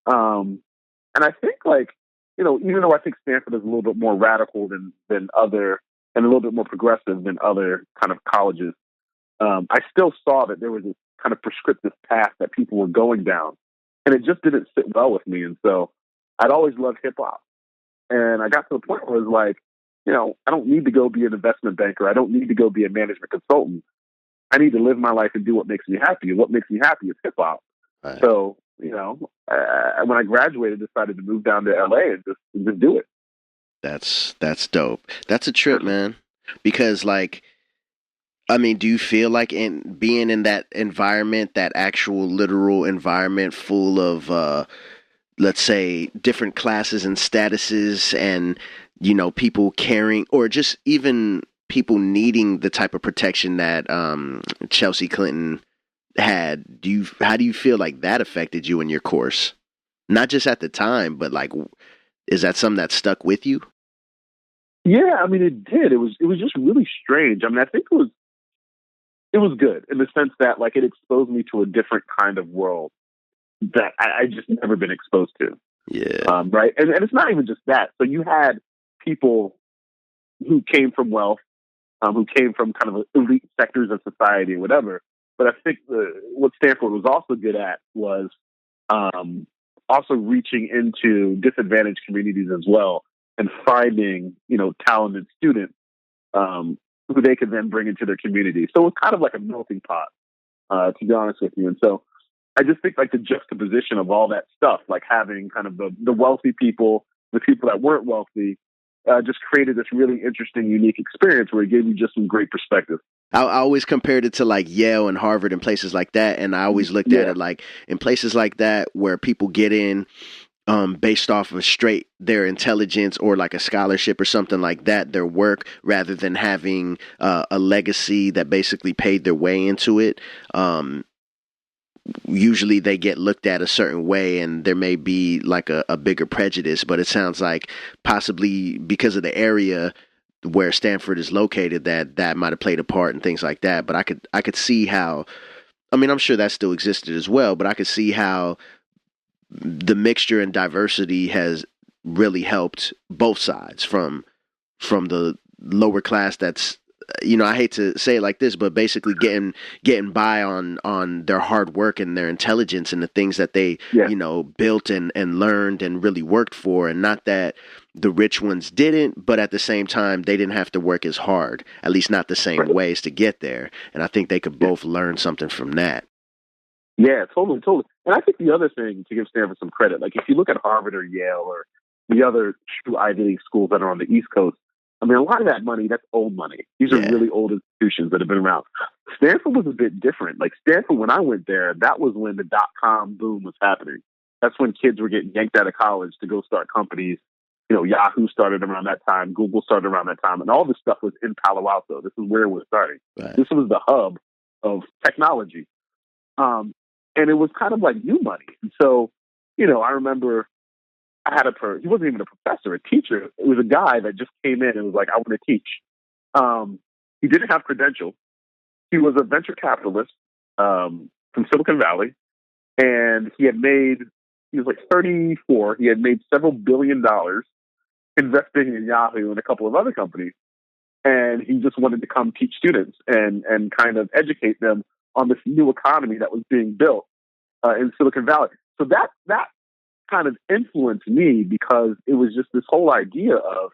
And I think like, even though I think Stanford is a little bit more radical than other, and a little bit more progressive than other kind of colleges, I still saw that there was this kind of prescriptive path that people were going down, and it just didn't sit well with me. And so I'd always loved hip hop, and I got to the point where it was like, I don't need to go be an investment banker. I don't need to go be a management consultant. I need to live my life and do what makes me happy. And what makes me happy is hip hop. Right. So, when I graduated, decided to move down to LA and just do it. That's dope. That's a trip, man. Because like, I mean, do you feel like in being in that environment, that actual literal environment full of, let's say, different classes and statuses and people caring, or just even people needing the type of protection that Chelsea Clinton had. How do you feel like that affected you in your course? Not just at the time, but like, is that something that stuck with you? Yeah, I mean, it did. It was just really strange. I mean, I think it was good in the sense that like it exposed me to a different kind of world that I just never been exposed to. Yeah. Right. And it's not even just that. So you had people who came from wealth, who came from kind of elite sectors of society or whatever. But I think what Stanford was also good at was also reaching into disadvantaged communities as well and finding, talented students who they could then bring into their community. So it was kind of like a melting pot, to be honest with you. And so I just think like the juxtaposition of all that stuff, like having kind of the wealthy people, the people that weren't wealthy, just created this really interesting, unique experience where it gave you just some great perspective. I always compared it to like Yale and Harvard and places like that. And I always looked at it like in places like that where people get in based off of straight their intelligence or like a scholarship or something like that, their work, rather than having a legacy that basically paid their way into it. Usually they get looked at a certain way and there may be like a bigger prejudice, but it sounds like possibly because of the area where Stanford is located that might have played a part and things like that. But I could see how, I mean, I'm sure that still existed as well, but I could see how the mixture and diversity has really helped both sides from the lower class that's, I hate to say it like this, but basically getting by on their hard work and their intelligence and the things that they, built and learned and really worked for. And not that the rich ones didn't, but at the same time, they didn't have to work as hard, at least not the same ways to get there. And I think they could both learn something from that. Yeah, totally. And I think the other thing, to give Stanford some credit, like if you look at Harvard or Yale or the other true Ivy League schools that are on the East Coast, I mean, a lot of that money, that's old money. These are really old institutions that have been around. Stanford was a bit different. Like Stanford, when I went there, that was when the dot-com boom was happening. That's when kids were getting yanked out of college to go start companies. Yahoo started around that time. Google started around that time. And all this stuff was in Palo Alto. This is where it was starting. Right. This was the hub of technology. And it was kind of like new money. And so, I remember I had he wasn't even a professor, a teacher. It was a guy that just came in and was like, I want to teach. He didn't have credentials. He was a venture capitalist from Silicon Valley. And he was like 34. He had made several $1 billion investing in Yahoo and a couple of other companies. And he just wanted to come teach students and kind of educate them on this new economy that was being built in Silicon Valley. So that kind of influenced me because it was just this whole idea of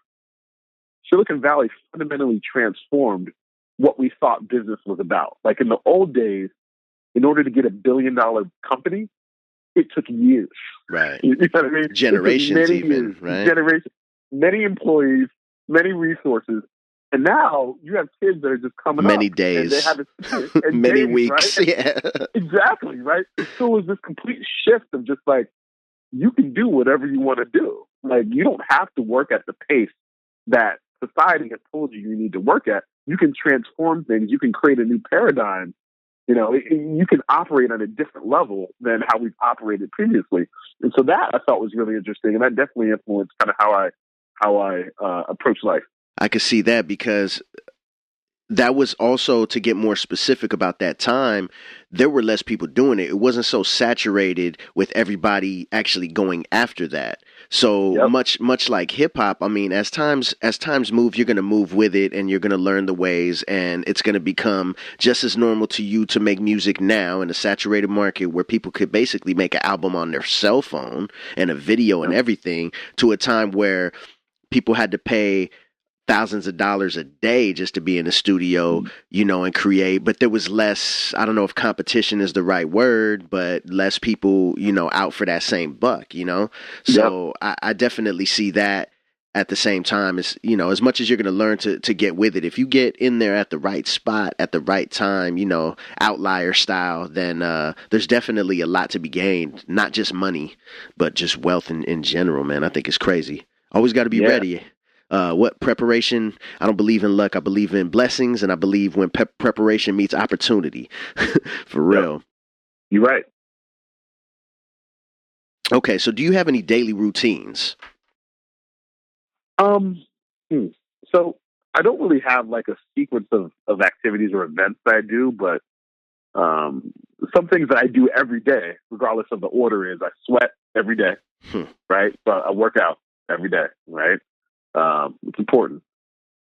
Silicon Valley fundamentally transformed what we thought business was about. Like in the old days, in order to get $1 billion company, it took years. Right. You know what I mean? Generations even, years, right? Generations, many employees, many resources. And now you have kids that are just coming many up. Days. And they have many days, weeks. Right? Yeah. Exactly, right? So it was this complete shift of just like, you can do whatever you want to do. Like, you don't have to work at the pace that society has told you need to work at. You can transform things. You can create a new paradigm. You can operate on a different level than how we've operated previously. And so that I thought was really interesting. And that definitely influenced kind of how I approach life. I could see that because that was also, to get more specific about that time, there were less people doing it. It wasn't so saturated with everybody actually going after that. So much like hip hop, I mean, as times move, you're going to move with it and you're going to learn the ways, and it's going to become just as normal to you to make music now in a saturated market where people could basically make an album on their cell phone and a video and everything, to a time where people had to pay thousands of dollars a day just to be in the studio, and create. But there was less, I don't know if competition is the right word, but less people, out for that same buck, So I definitely see that at the same time as, as much as you're going to learn to get with it, if you get in there at the right spot, at the right time, outlier style, then there's definitely a lot to be gained, not just money, but just wealth in general, man. I think it's crazy. Always got to be ready. what preparation? I don't believe in luck. I believe in blessings, and I believe when preparation meets opportunity. For real. Yep. You're right. Okay, so do you have any daily routines? Um, so I don't really have like a sequence of activities or events that I do, but some things that I do every day, regardless of the order, is I sweat every day, right? So I work out every day, right? It's important.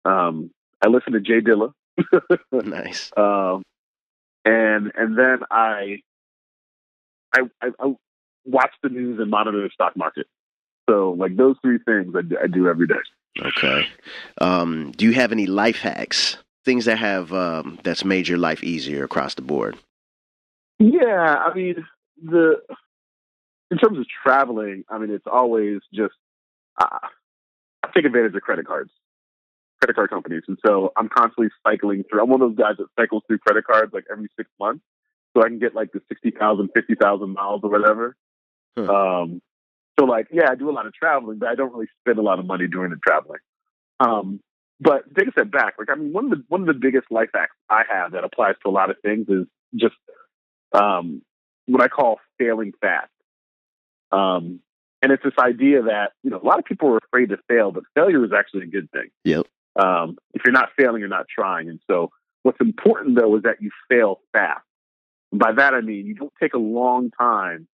I listen to Jay Dilla. Nice. And then I watch the news and monitor the stock market. So like those three things I do every day. Okay. Do you have any life hacks? Things that have that's made your life easier across the board? Yeah, I mean in terms of traveling, I mean it's always just I take advantage of credit card companies, and so I'm constantly cycling through. I'm one of those guys that cycles through credit cards like every 6 months, so I can get like the 60,000, 50,000 miles or whatever. Huh. So like, yeah, I do a lot of traveling, but I don't really spend a lot of money doing the traveling. But take a step back. Like, I mean, one of the biggest life hacks I have that applies to a lot of things is just what I call failing fast. And it's this idea that, you know, a lot of people are afraid to fail, but failure is actually a good thing. Yep. If you're not failing, you're not trying. And so what's important, though, is that you fail fast. And by that, I mean, you don't take a long time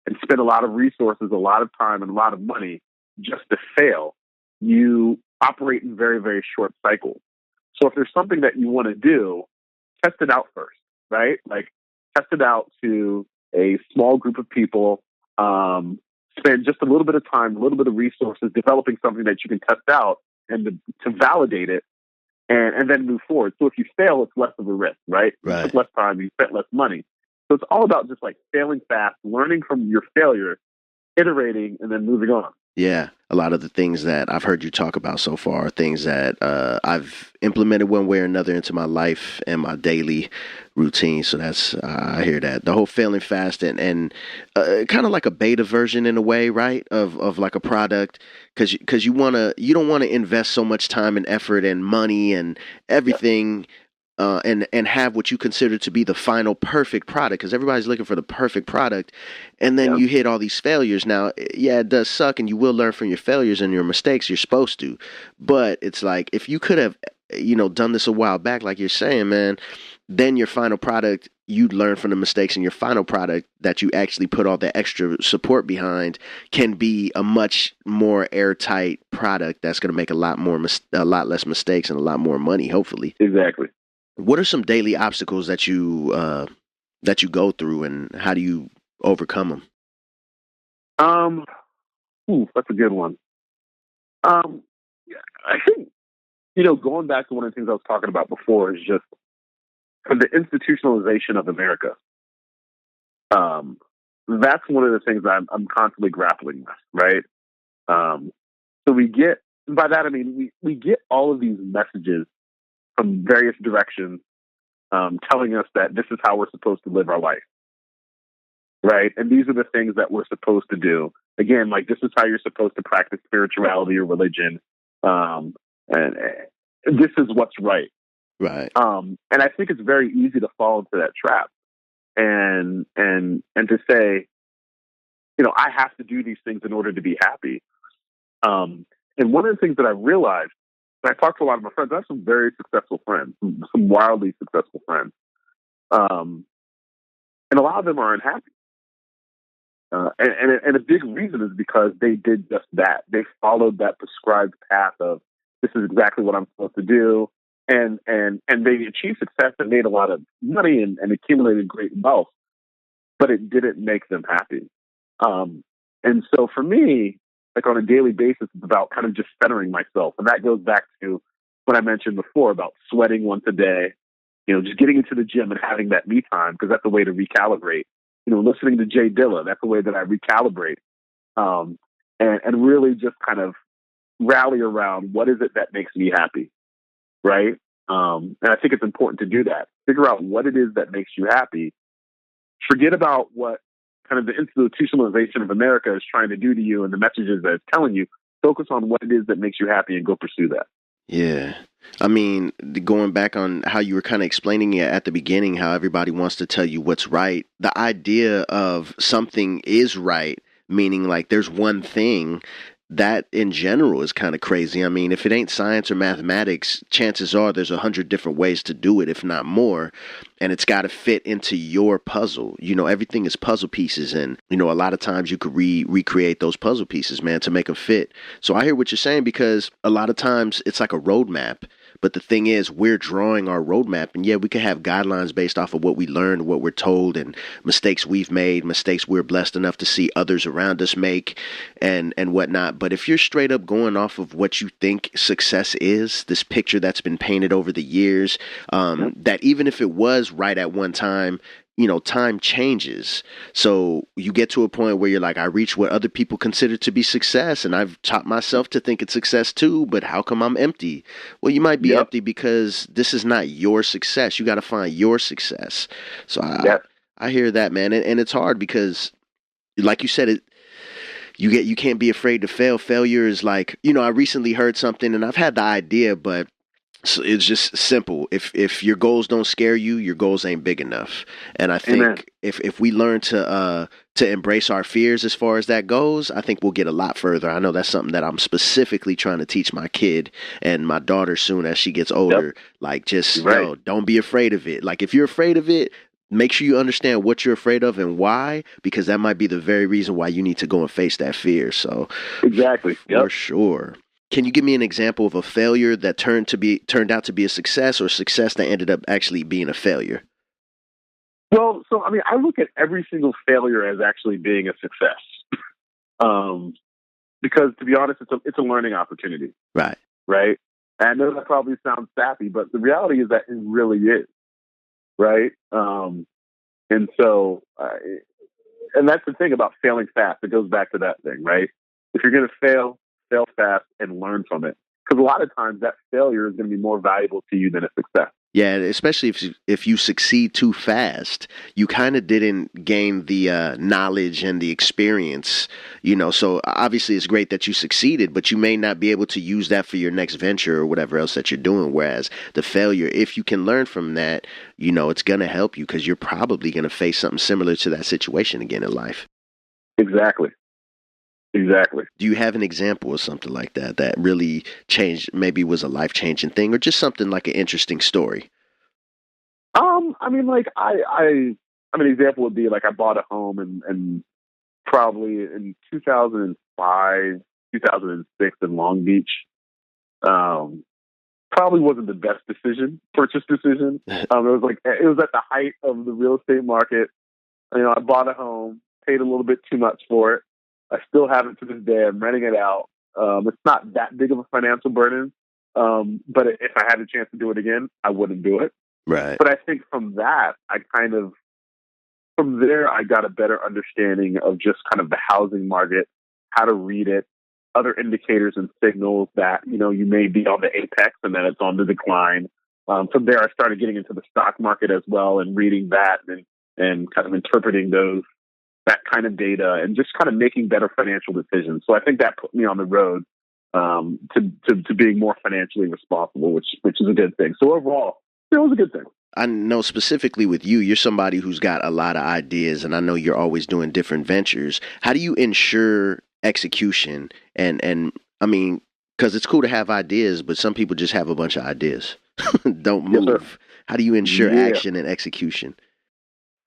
and spend a lot of resources, a lot of time, and a lot of money just to fail. You operate in very, very short cycles. So if there's something that you want to do, test it out first, right? Like, test it out to a small group of people, spend just a little bit of time, a little bit of resources, developing something that you can test out and to validate it, and then move forward. So if you fail, it's less of a risk, right? Right. You took less time, you spent less money. So it's all about just like failing fast, learning from your failure, iterating, and then moving on. Yeah, a lot of the things that I've heard you talk about so far are things that I've implemented one way or another into my life and my daily routine. So that's I hear that the whole failing fast and kind of like a beta version in a way, right? Of like a product because you don't want to invest so much time and effort and money and everything. And have what you consider to be the final perfect product because everybody's looking for the perfect product. And then you hit all these failures. Now, yeah, it does suck and you will learn from your failures and your mistakes. You're supposed to. But it's like if you could have, done this a while back, like you're saying, man, then your final product, you'd learn from the mistakes and your final product that you actually put all the extra support behind can be a much more airtight product that's going to make a lot less mistakes and a lot more money, hopefully. Exactly. What are some daily obstacles that you go through, and how do you overcome them? That's a good one. I think going back to one of the things I was talking about before is just the institutionalization of America. That's one of the things I'm constantly grappling with, right? So we get by that I mean we get all of these messages from various directions, telling us that this is how we're supposed to live our life, right? And these are the things that we're supposed to do. Again, like this is how you're supposed to practice spirituality or religion, and this is what's right. Right. And I think it's very easy to fall into that trap, and to say, I have to do these things in order to be happy. And one of the things that I realized. I talked to a lot of my friends. I have some very successful friends, some wildly successful friends. And a lot of them are unhappy. And a big reason is because they did just that. They followed that prescribed path of this is exactly what I'm supposed to do. And they achieved success and made a lot of money and accumulated great wealth, but it didn't make them happy. And so for me, like on a daily basis, it's about kind of just centering myself. And that goes back to what I mentioned before about sweating once a day, just getting into the gym and having that me time, because that's a way to recalibrate. Listening to Jay Dilla, that's a way that I recalibrate. And really just kind of rally around what is it that makes me happy, right? And I think it's important to do that. Figure out what it is that makes you happy. Forget about what kind of the institutionalization of America is trying to do to you and the messages that it's telling you. Focus on what it is that makes you happy and go pursue that. Yeah. I mean, going back on how you were kind of explaining it at the beginning, how everybody wants to tell you what's right. The idea of something is right, meaning like there's one thing, that in general is kind of crazy. I mean, if it ain't science or mathematics, chances are there's 100 different ways to do it, if not more. And it's got to fit into your puzzle. You know, everything is puzzle pieces. And, you know, a lot of times you could recreate those puzzle pieces, man, to make them fit. So I hear what you're saying, because a lot of times it's like a roadmap. But the thing is, we're drawing our roadmap, and yeah, we could have guidelines based off of what we learned, what we're told, and mistakes we've made, mistakes we're blessed enough to see others around us make, and whatnot. But if you're straight up going off of what you think success is, this picture that's been painted over the years, that even if it was right at one time, you know, time changes. So you get to a point where you're like, I reach what other people consider to be success, and I've taught myself to think it's success too, but how come I'm empty? Well, you might be empty because this is not your success. You got to find your success. So I hear that, man. And it's hard because, like you said, you can't be afraid to fail. Failure is like, you know, I recently heard something, and I've had the idea, but so it's just simple. If your goals don't scare you, your goals ain't big enough. And I think if we learn to embrace our fears as far as that goes, I think we'll get a lot further. I know that's something that I'm specifically trying to teach my kid and my daughter soon as she gets older. Like, just don't be afraid of it. Like, if you're afraid of it, make sure you understand what you're afraid of and why, because that might be the very reason why you need to go and face that fear. So exactly, for sure. Can you give me an example of a failure that turned out to be a success, or success that ended up actually being a failure? Well, so I mean, I look at every single failure as actually being a success, because to be honest, it's a learning opportunity. Right. And I know that probably sounds sappy, but the reality is that it really is. Right. And so, and that's the thing about failing fast. It goes back to that thing, right? If you're going to fail fast and learn from it. Because a lot of times that failure is going to be more valuable to you than a success. Yeah, especially if you succeed too fast, you kind of didn't gain the knowledge and the experience, you know. So obviously it's great that you succeeded, but you may not be able to use that for your next venture or whatever else that you're doing. Whereas the failure, if you can learn from that, you know, it's going to help you, because you're probably going to face something similar to that situation again in life. Exactly. Do you have an example of something like that really changed, maybe was a life-changing thing, or just something like an interesting story? I mean, like an example would be like I bought a home and probably in 2005, 2006 in Long Beach. Probably wasn't the best purchase decision. It was at the height of the real estate market. You know, I bought a home, paid a little bit too much for it. I still have it to this day. I'm renting it out. It's not that big of a financial burden. But if I had a chance to do it again, I wouldn't do it. Right. But I think from that, from there, I got a better understanding of just kind of the housing market, how to read it, other indicators and signals that, you know, you may be on the apex and then it's on the decline. From there, I started getting into the stock market as well and reading that and kind of interpreting that kind of data and just kind of making better financial decisions. So I think that put me on the road to being more financially responsible, which is a good thing. So overall, it was a good thing. I know specifically with you, you're somebody who's got a lot of ideas, and I know you're always doing different ventures. How do you ensure execution? And I mean, because it's cool to have ideas, but some people just have a bunch of ideas. Don't move. Yes, how do you ensure action and execution?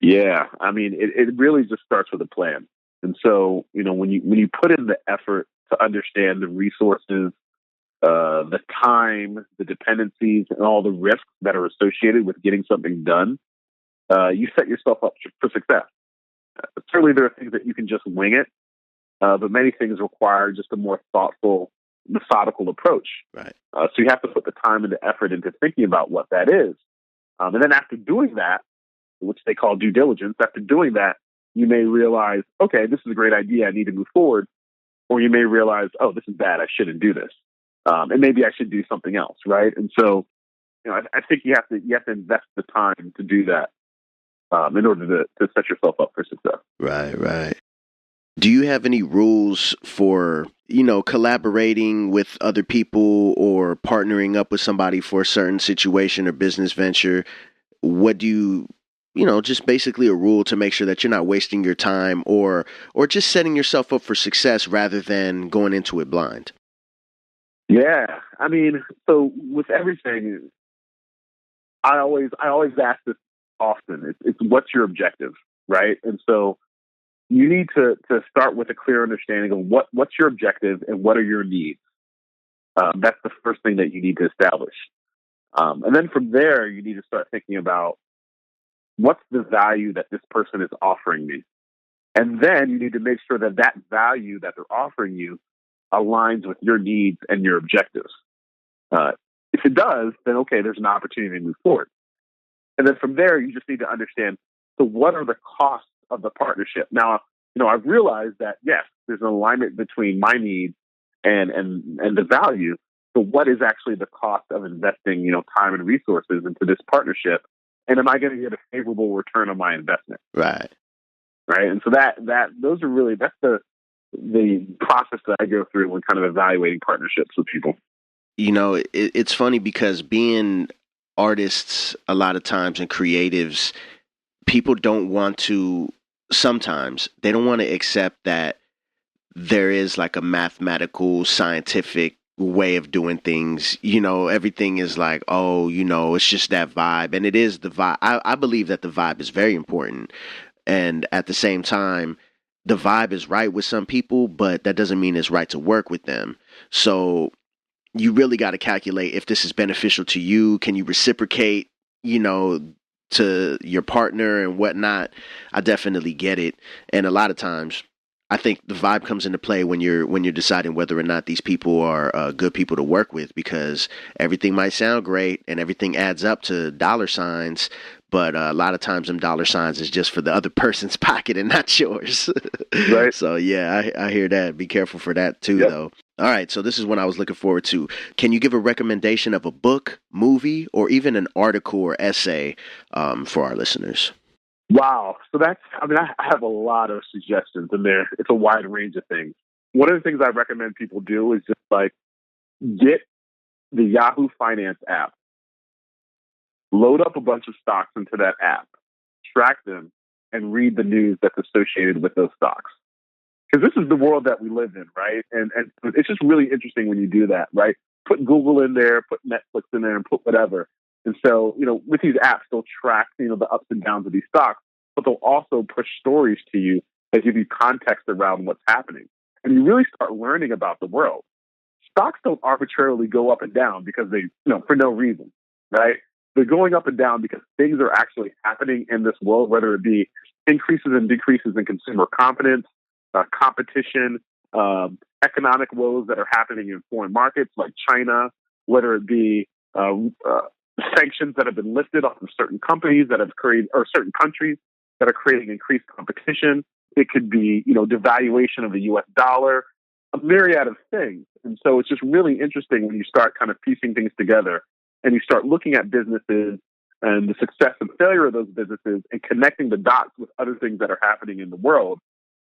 Yeah, I mean, it really just starts with a plan. And so, you know, when you put in the effort to understand the resources, the time, the dependencies, and all the risks that are associated with getting something done, you set yourself up for success. Certainly, there are things that you can just wing it, but many things require just a more thoughtful, methodical approach. Right. So you have to put the time and the effort into thinking about what that is. And then after doing that, which they call due diligence, after doing that, you may realize, okay, this is a great idea, I need to move forward. Or you may realize, oh, this is bad, I shouldn't do this. And maybe I should do something else, right? And so, you know, I think you have to invest the time to do that in order to set yourself up for success. Right. Do you have any rules for, collaborating with other people or partnering up with somebody for a certain situation or business venture? What do just basically a rule to make sure that you're not wasting your time or just setting yourself up for success rather than going into it blind? Yeah. I mean, so with everything, I always ask this often. It's what's your objective, right? And so you need to start with a clear understanding of what's your objective and what are your needs. That's the first thing that you need to establish. And then from there, you need to start thinking about what's the value that this person is offering me. And then you need to make sure that that value that they're offering you aligns with your needs and your objectives. If it does, then okay, there's an opportunity to move forward. And then from there, you just need to understand, so what are the costs of the partnership? Now, I've realized that, yes, there's an alignment between my needs and the value. So what is actually the cost of investing, time and resources into this partnership? And am I going to get a favorable return on my investment? Right. Right. And so that's the process that I go through when kind of evaluating partnerships with people. It's funny because being artists a lot of times and creatives, people sometimes they don't want to accept that there is like a mathematical, scientific way of doing things. Everything is like, it's just that vibe. And it is the vibe. I believe that the vibe is very important. And at the same time, the vibe is right with some people, but that doesn't mean it's right to work with them. So you really got to calculate if this is beneficial to you. Can you reciprocate, to your partner and whatnot? I definitely get it. And a lot of times I think the vibe comes into play when you're deciding whether or not these people are good people to work with, because everything might sound great and everything adds up to dollar signs, but a lot of times them dollar signs is just for the other person's pocket and not yours. Right. So yeah, I hear that. Be careful for that too, Yep. though. All right, so this is what I was looking forward to. Can you give a recommendation of a book, movie, or even an article or essay for our listeners? Wow. So I have a lot of suggestions in there. It's a wide range of things. One of the things I recommend people do is just get the Yahoo Finance app, load up a bunch of stocks into that app, track them, and read the news that's associated with those stocks. Because this is the world that we live in, right? And it's just really interesting when you do that, right? Put Google in there, put Netflix in there, and put whatever. And so, with these apps, they'll track, the ups and downs of these stocks, but they'll also push stories to you that give you context around what's happening. And you really start learning about the world. Stocks don't arbitrarily go up and down because they, for no reason, right? They're going up and down because things are actually happening in this world, whether it be increases and decreases in consumer confidence, competition, economic woes that are happening in foreign markets like China, whether it be sanctions that have been lifted off of certain companies that have created, or certain countries that are creating increased competition. It could be, devaluation of the U.S. dollar, a myriad of things. And so it's just really interesting when you start kind of piecing things together and you start looking at businesses and the success and failure of those businesses and connecting the dots with other things that are happening in the world.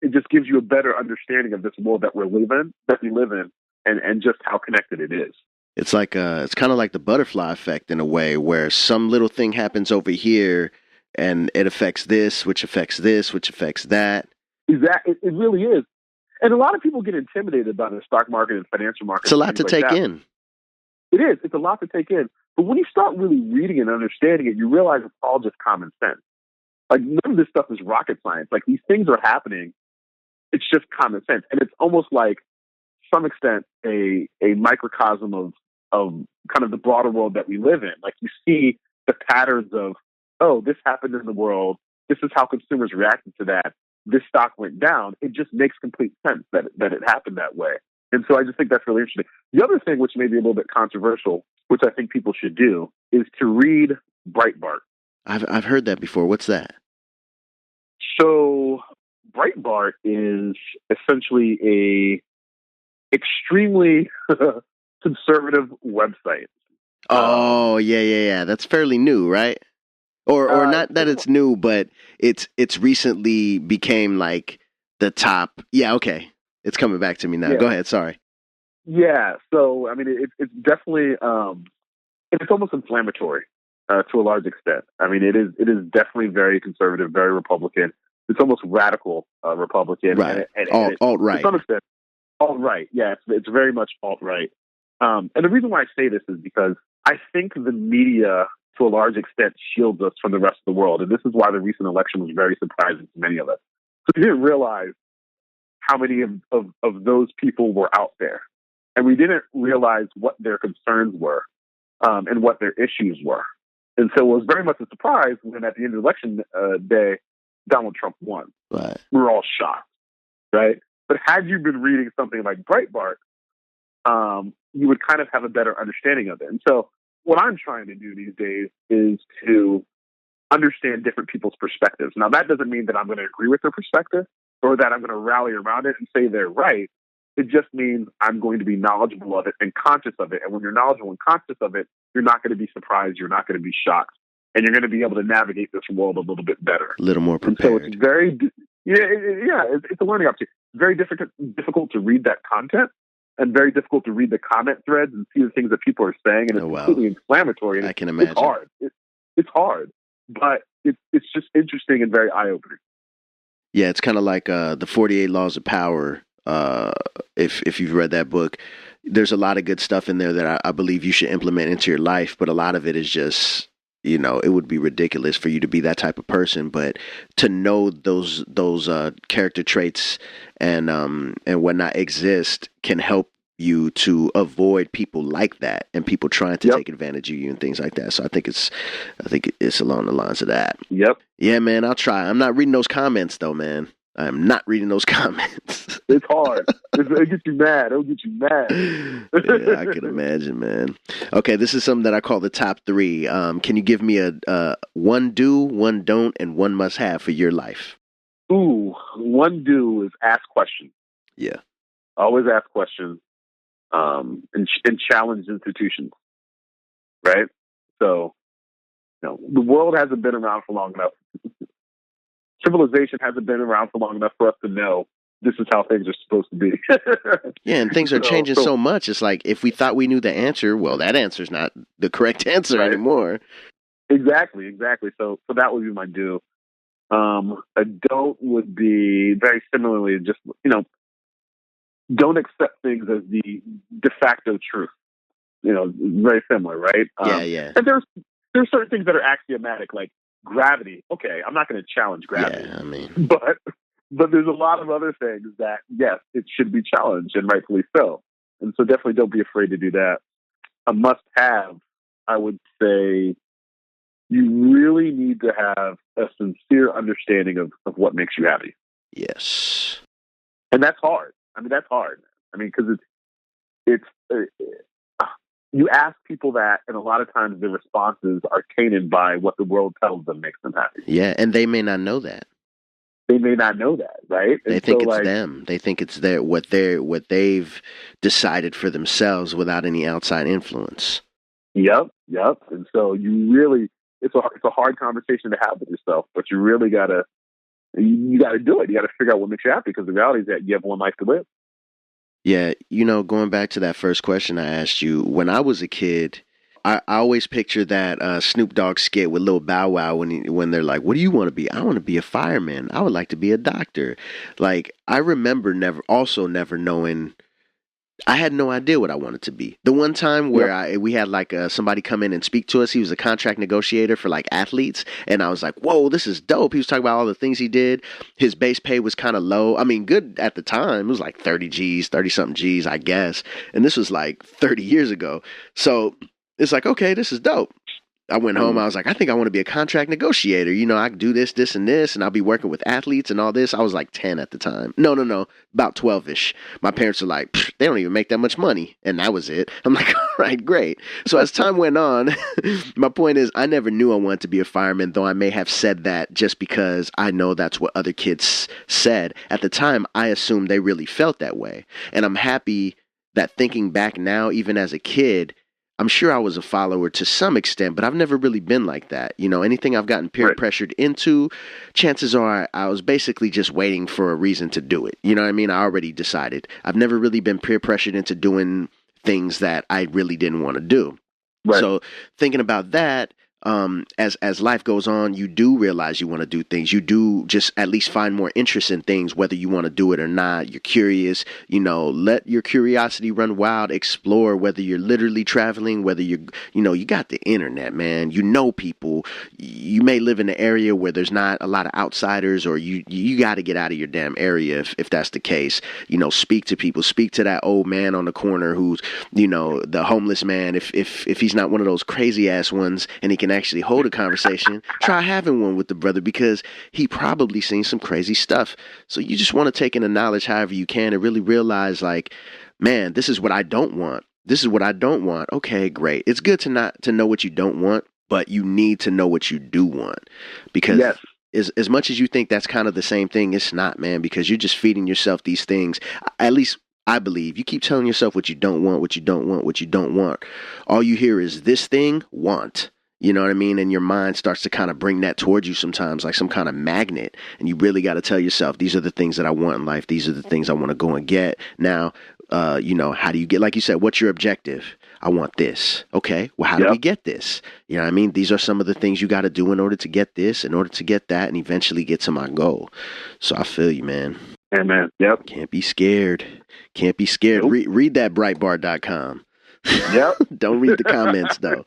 It just gives you a better understanding of this world that we live in, and just how connected it is. It's like it's kind of like the butterfly effect in a way, where some little thing happens over here and it affects this, which affects this, which affects that. Exactly. It really is. And a lot of people get intimidated by the stock market and financial market. It's a lot to take in. It is. It's a lot to take in. But when you start really reading and understanding it, you realize it's all just common sense. Like, none of this stuff is rocket science. Like, these things are happening. It's just common sense. And it's almost like, to some extent, a microcosm of kind of the broader world that we live in. Like, you see the patterns of, oh, this happened in the world. This is how consumers reacted to that. This stock went down. It just makes complete sense that it happened that way. And so I just think that's really interesting. The other thing, which may be a little bit controversial, which I think people should do, is to read Breitbart. I've heard that before. What's that? So Breitbart is essentially a extremely conservative website. Oh, yeah. That's fairly new, right? Or not that it's new, but it's recently became like the top. Yeah, okay. It's coming back to me now. Yeah. Go ahead. Sorry. Yeah. So, I mean, it's definitely, it's almost inflammatory to a large extent. I mean, it is definitely very conservative, very Republican. It's almost radical Republican. Right. And Alt-right. to some extent, alt-right. Yeah, it's very much alt-right. And the reason why I say this is because I think the media, to a large extent, shields us from the rest of the world. And this is why the recent election was very surprising to many of us. So we didn't realize how many of those people were out there. And we didn't realize what their concerns were and what their issues were. And so it was very much a surprise when at the end of the election day, Donald Trump won. Right. We were all shocked, right? But had you been reading something like Breitbart, you would kind of have a better understanding of it. And so what I'm trying to do these days is to understand different people's perspectives. Now, that doesn't mean that I'm going to agree with their perspective or that I'm going to rally around it and say they're right. It just means I'm going to be knowledgeable of it and conscious of it. And when you're knowledgeable and conscious of it, you're not going to be surprised. You're not going to be shocked. And you're going to be able to navigate this world a little bit better. A little more prepared. And so it's very, it's a learning opportunity. It's very difficult to read that content and very difficult to read the comment threads and see the things that people are saying. And it's completely inflammatory. And I can imagine. It's hard. It's hard, but it's just interesting and very eye-opening. Yeah, it's kind of like the 48 Laws of Power. If you've read that book, there's a lot of good stuff in there that I believe you should implement into your life. But a lot of it is just, it would be ridiculous for you to be that type of person. But to know those character traits and whatnot exist can help you to avoid people like that and people trying to take advantage of you and things like that. So I think it's along the lines of that. Yep. Yeah, man, I'll try. I'm not reading those comments though, man. I'm not reading those comments. It's hard. It'll get you mad. It'll get you mad. Yeah, I can imagine, man. Okay, this is something that I call the top 3. Can you give me a one do, one don't, and one must have for your life? Ooh, one do is ask questions. Yeah. Always ask questions and challenge institutions, right? So, the world hasn't been around for long enough. Civilization hasn't been around for long enough for us to know this is how things are supposed to be. Yeah, and things are changing so much. It's like if we thought we knew the answer, well, that answer's not the correct answer anymore. Exactly. So that would be my do. A don't would be very similarly just, don't accept things as the de facto truth. Very similar, right? Yeah. And there's certain things that are axiomatic, like gravity. Okay, I'm not going to challenge gravity. Yeah, I mean, but there's a lot of other things that, yes, it should be challenged, and rightfully so. And so definitely don't be afraid to do that. A must-have, I would say, you really need to have a sincere understanding of what makes you happy. Yes. And that's hard. That's hard. Because it's you ask people that, and a lot of times their responses are tainted by what the world tells them makes them happy. Yeah, and they may not know that. They may not know that, right? They think it's them. They think it's what they've decided for themselves without any outside influence. Yep. And so you really, it's a hard conversation to have with yourself, but you really gotta do it. You gotta figure out what makes you happy, because the reality is that you have one life to live. Yeah, going back to that first question I asked you, when I was a kid, I always picture that Snoop Dogg skit with Lil Bow Wow when they're like, what do you want to be? I want to be a fireman. I would like to be a doctor. Like, I remember never knowing. I had no idea what I wanted to be. The one time where we had like somebody come in and speak to us, he was a contract negotiator for like athletes. And I was like, whoa, this is dope. He was talking about all the things he did. His base pay was kind of low. Good at the time. It was like 30 something G's, I guess. And this was like 30 years ago. So it's like, okay, this is dope. I went home. I was like, I think I want to be a contract negotiator. I can do this, and this, and I'll be working with athletes and all this. I was like 10 at the time. No, about 12-ish. My parents were like, they don't even make that much money. And that was it. I'm like, all right, great. So as time went on, my point is I never knew I wanted to be a fireman, though I may have said that just because I know that's what other kids said. At the time, I assumed they really felt that way. And I'm happy that thinking back now, even as a kid, I'm sure I was a follower to some extent, but I've never really been like that. You know, anything I've gotten peer pressured into, chances are I was basically just waiting for a reason to do it. You know what I mean? I already decided. I've never really been peer pressured into doing things that I really didn't want to do. Right. So thinking about that, as life goes on, you do realize you want to do things. You do just at least find more interest in things, whether you want to do it or not. You're curious, you know, let your curiosity run wild, explore, whether you're literally traveling, whether you got the internet, man, you know, people, you may live in an area where there's not a lot of outsiders, or you got to get out of your damn area. If that's the case, you know, speak to people, speak to that old man on the corner who's, you know, the homeless man. If he's not one of those crazy ass ones and he can actually hold a conversation, try having one with the brother, because he probably seen some crazy stuff. So you just want to take in the knowledge however you can and really realize, like, man, this is what I don't want. This is what I don't want. Okay, great. It's good to know what you don't want, but you need to know what you do want, because as much as you think that's kind of the same thing, it's not, man, because you're just feeding yourself these things. At least I believe you keep telling yourself what you don't want, what you don't want, what you don't want. All you hear is this thing, want. You know what I mean? And your mind starts to kind of bring that towards you sometimes, like some kind of magnet. And you really got to tell yourself, these are the things that I want in life. These are the things I want to go and get. Now, you know, how do you get, like you said, what's your objective? I want this. Okay, well, how do we get this? You know what I mean? These are some of the things you got to do in order to get this, in order to get that, and eventually get to my goal. So I feel you, man. Amen. Yep. Can't be scared. Can't be scared. Nope. Read that Breitbart.com. Yep. Don't read the comments, though.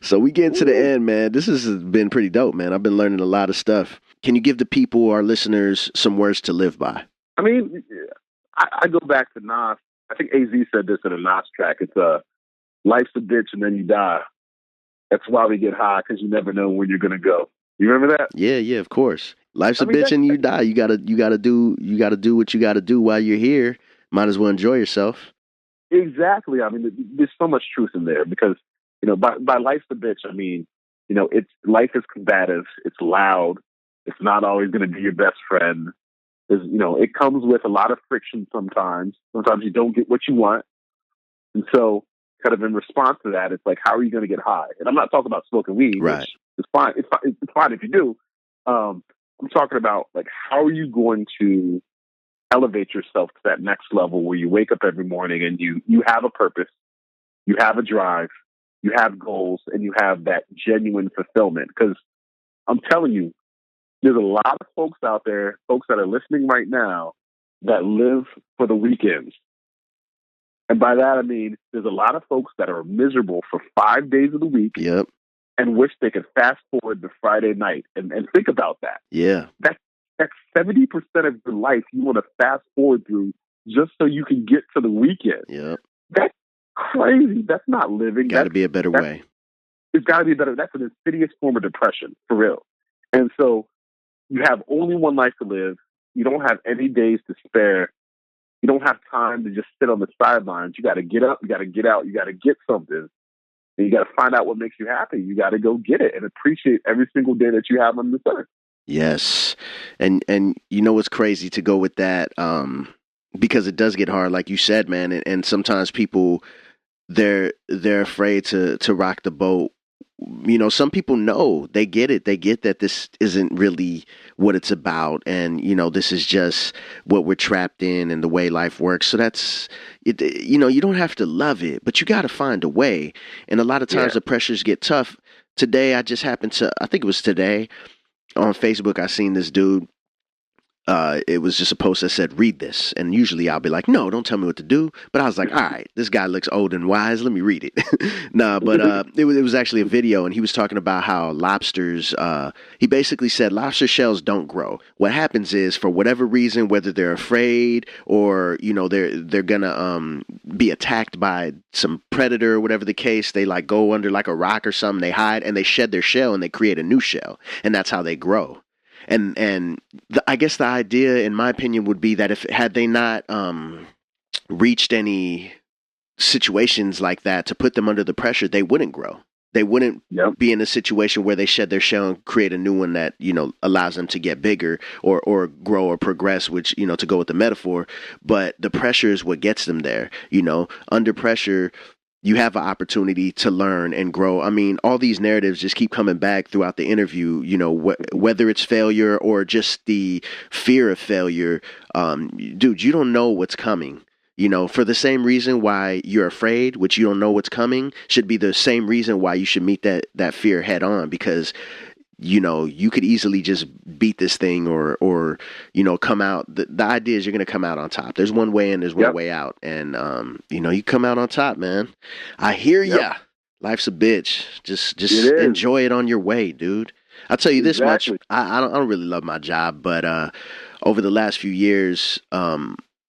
So we get to the end, man. This has been pretty dope, man. I've been learning a lot of stuff. Can you give the people, our listeners, some words to live by? I mean, I go back to Nas. I think AZ said this in a Nas track. It's life's a bitch and then you die. That's why we get high, because you never know when you're gonna go. You remember that? Yeah, of course. Life's a bitch and you die. You gotta do what you gotta do while you're here. Might as well enjoy yourself. Exactly. I mean, there's so much truth in there, because, you know, by life's a bitch, I mean, you know, life is combative. It's loud. It's not always going to be your best friend. You know, it comes with a lot of friction sometimes. Sometimes you don't get what you want. And so kind of in response to that, it's like, how are you going to get high? And I'm not talking about smoking weed, right, which is fine. It's fine if you do. I'm talking about, like, how are you going to elevate yourself to that next level where you wake up every morning and you have a purpose, you have a drive, you have goals, and you have that genuine fulfillment. Because I'm telling you, there's a lot of folks out there, folks that are listening right now, that live for the weekends. And by that, I mean, there's a lot of folks that are miserable for 5 days of the week. Yep. And wish they could fast forward to Friday night. And think about that. Yeah. That's 70% of your life you want to fast forward through just so you can get to the weekend. Yep. That's crazy. That's not living. Got to be a better way. It's got to be better. That's an insidious form of depression, for real. And so you have only one life to live. You don't have any days to spare. You don't have time to just sit on the sidelines. You got to get up. You got to get out. You got to get something. And you got to find out what makes you happy. You got to go get it and appreciate every single day that you have on this earth. Yes. And you know what's crazy to go with that, because it does get hard, like you said, man. And sometimes people, they're afraid to rock the boat. You know, some people know, they get it. They get that this isn't really what it's about. And, you know, this is just what we're trapped in and the way life works. So that's it. You know, you don't have to love it, but you got to find a way. And a lot of times the pressures get tough. Today, I think it was today, on Facebook, I seen this dude. It was just a post that said, read this. And usually I'll be like, no, don't tell me what to do. But I was like, all right, this guy looks old and wise. Let me read it. It was actually a video, and he was talking about how lobsters, he basically said lobster shells don't grow. What happens is, for whatever reason, whether they're afraid or, you know, they're gonna be attacked by some predator or whatever the case, they like go under like a rock or something, they hide and they shed their shell and they create a new shell. And that's how they grow. And I guess the idea, in my opinion, would be that had they not reached any situations like that to put them under the pressure, they wouldn't grow. They wouldn't Yep. be in a situation where they shed their shell and create a new one that, allows them to get bigger or grow or progress, which, to go with the metaphor. But the pressure is what gets them there. Under pressure, you have an opportunity to learn and grow. I mean, all these narratives just keep coming back throughout the interview, whether it's failure or just the fear of failure. Dude, you don't know what's coming. For the same reason why you're afraid, which you don't know what's coming, should be the same reason why you should meet that fear head on, because you could easily just beat this thing or come out. The idea is you're going to come out on top. There's one way in, there's one way out. And, you come out on top, man. I hear ya. Life's a bitch. Just enjoy it on your way, dude. I'll tell you this much. I don't really love my job, but over the last few years,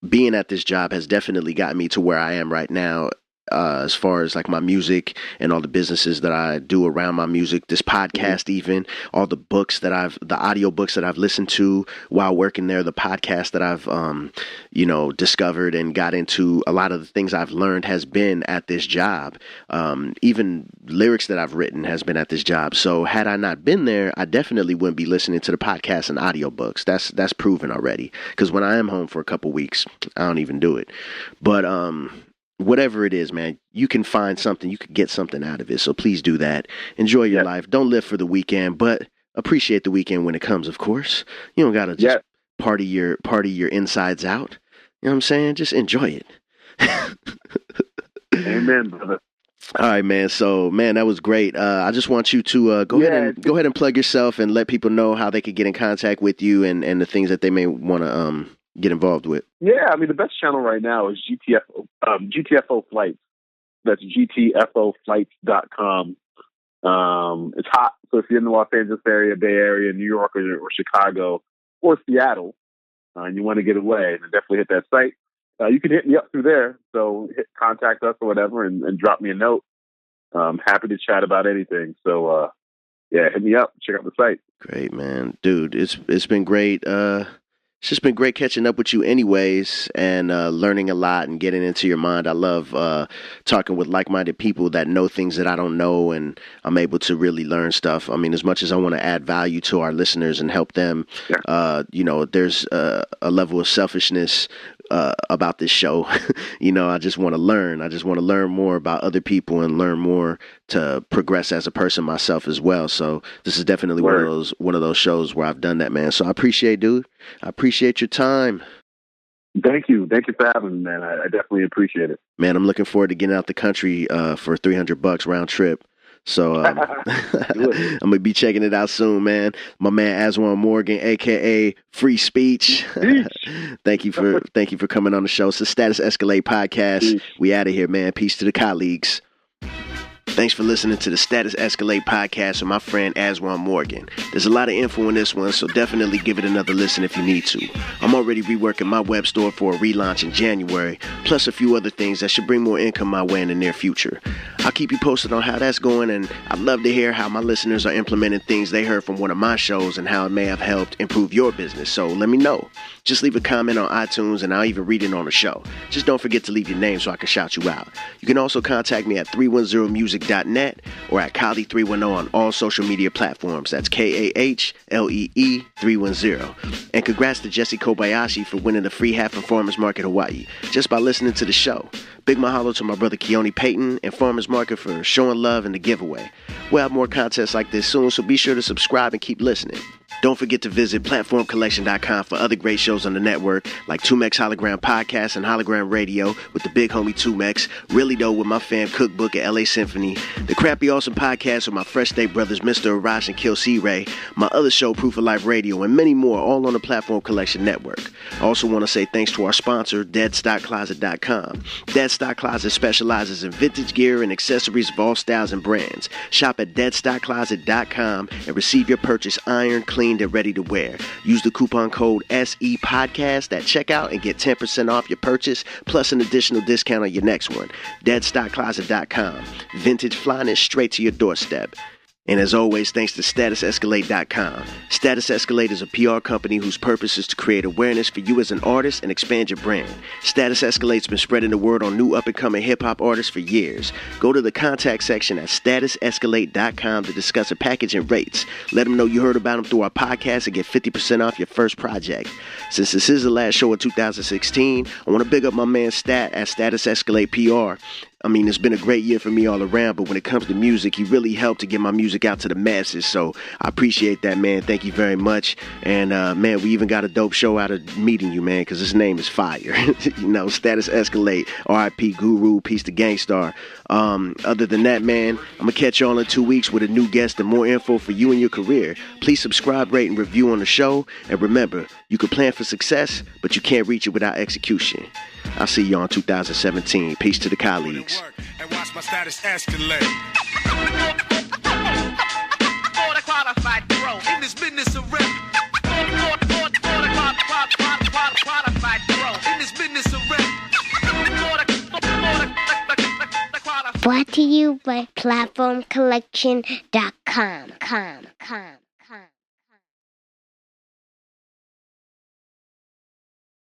being at this job has definitely gotten me to where I am right now. As far as like my music and all the businesses that I do around my music, this podcast, even all the audio books that I've listened to while working there, the podcast that I've, discovered and got into, a lot of the things I've learned has been at this job. Even lyrics that I've written has been at this job. So had I not been there, I definitely wouldn't be listening to the podcast and audio books. That's proven already. Because when I am home for a couple weeks, I don't even do it. But, whatever it is, man, you can find something, you could get something out of it. So please do that. Enjoy your life. Don't live for the weekend, but appreciate the weekend when it comes, of course. You don't got to just party your insides out. You know what I'm saying? Just enjoy it. Amen, brother. All right, man. So, man, that was great. I just want you to go ahead and plug yourself and let people know how they could get in contact with you and the things that they may want to get involved with. Yeah, I mean, the best channel right now is GTFO Flights. That's GTFOflights.com. It's hot, so if you're in the Los Angeles area, Bay Area, New York, or Chicago, or Seattle, and you want to get away, then definitely hit that site. You can hit me up through there, so contact us or whatever, and drop me a note. Happy to chat about anything. So, hit me up. Check out the site. Great, man. Dude, it's been great. It's just been great catching up with you anyways, and learning a lot and getting into your mind. I love talking with like-minded people that know things that I don't know, and I'm able to really learn stuff. I mean, as much as I want to add value to our listeners and help them, there's a level of selfishness about this show. I just want to learn. I just want to learn more about other people and learn more to progress as a person myself as well. So this is definitely one of those shows where I've done that, man. So I appreciate, dude. I appreciate your time. Thank you. Thank you for having me, man. I definitely appreciate it. Man, I'm looking forward to getting out the country for $300 round trip. So I'm going to be checking it out soon, man. My man, Aswan Morgan, a.k.a. Free Speech. Thank you for coming on the show. It's the Status Escalate podcast. Peace. We out of here, man. Peace to the colleagues. Thanks for listening to the Status Escalate podcast with my friend Aswan Morgan. There's a lot of info in this one, so definitely give it another listen if you need to. I'm already reworking my web store for a relaunch in January, plus a few other things that should bring more income my way in the near future. I'll keep you posted on how that's going, and I'd love to hear how my listeners are implementing things they heard from one of my shows and how it may have helped improve your business, so let me know. Just leave a comment on iTunes and I'll even read it on the show. Just don't forget to leave your name so I can shout you out. You can also contact me at 310music.net or at KAHLEE310 on all social media platforms. That's KAHLEE 310. And congrats to Jesse Kobayashi for winning the free half in Farmers Market Hawaii just by listening to the show. Big mahalo to my brother Keone Payton and Farmers Market for showing love in the giveaway. We'll have more contests like this soon, so be sure to subscribe and keep listening. Don't forget to visit platformcollection.com for other great shows on the network like 2Mex Hologram Podcast and Hologram Radio with the big homie 2Mex, Really Dough with my fam Cookbook at LA Symphony, the Crappy Awesome Podcast with my Fresh State brothers Mr. Arash and Kill C. Ray, my other show Proof of Life Radio, and many more all on the Platform Collection Network. I also want to say thanks to our sponsor, DeadStockCloset.com. Dead Stock Closet specializes in vintage gear and accessories of all styles and brands. Shop at DeadStockCloset.com and receive your purchase iron, cleaned, and ready to wear. Use the coupon code SEPodcast at checkout and get 10% off your purchase plus an additional discount on your next one. DeadStockCloset.com. Vintage flyness straight to your doorstep. And as always, thanks to StatusEscalate.com. Status Escalate is a PR company whose purpose is to create awareness for you as an artist and expand your brand. Status Escalate's been spreading the word on new up-and-coming hip-hop artists for years. Go to the contact section at StatusEscalate.com to discuss a package and rates. Let them know you heard about them through our podcast and get 50% off your first project. Since this is the last show of 2016, I want to big up my man Stat at Status Escalate PR. I mean, it's been a great year for me all around, but when it comes to music, he really helped to get my music out to the masses. So I appreciate that, man. Thank you very much. And, man, we even got a dope show out of meeting you, man, because his name is fire. You know, Status Escalate, R.I.P. Guru, peace to Gangstar. Other than that, man, I'm going to catch y'all in 2 weeks with a new guest and more info for you and your career. Please subscribe, rate, and review on the show. And remember, you can plan for success, but you can't reach it without execution. I'll see you on 2017. Peace to the colleagues. And watch my status escalate. In this business of rap. In this business of rap. Brought to you by PlatformCollection.com.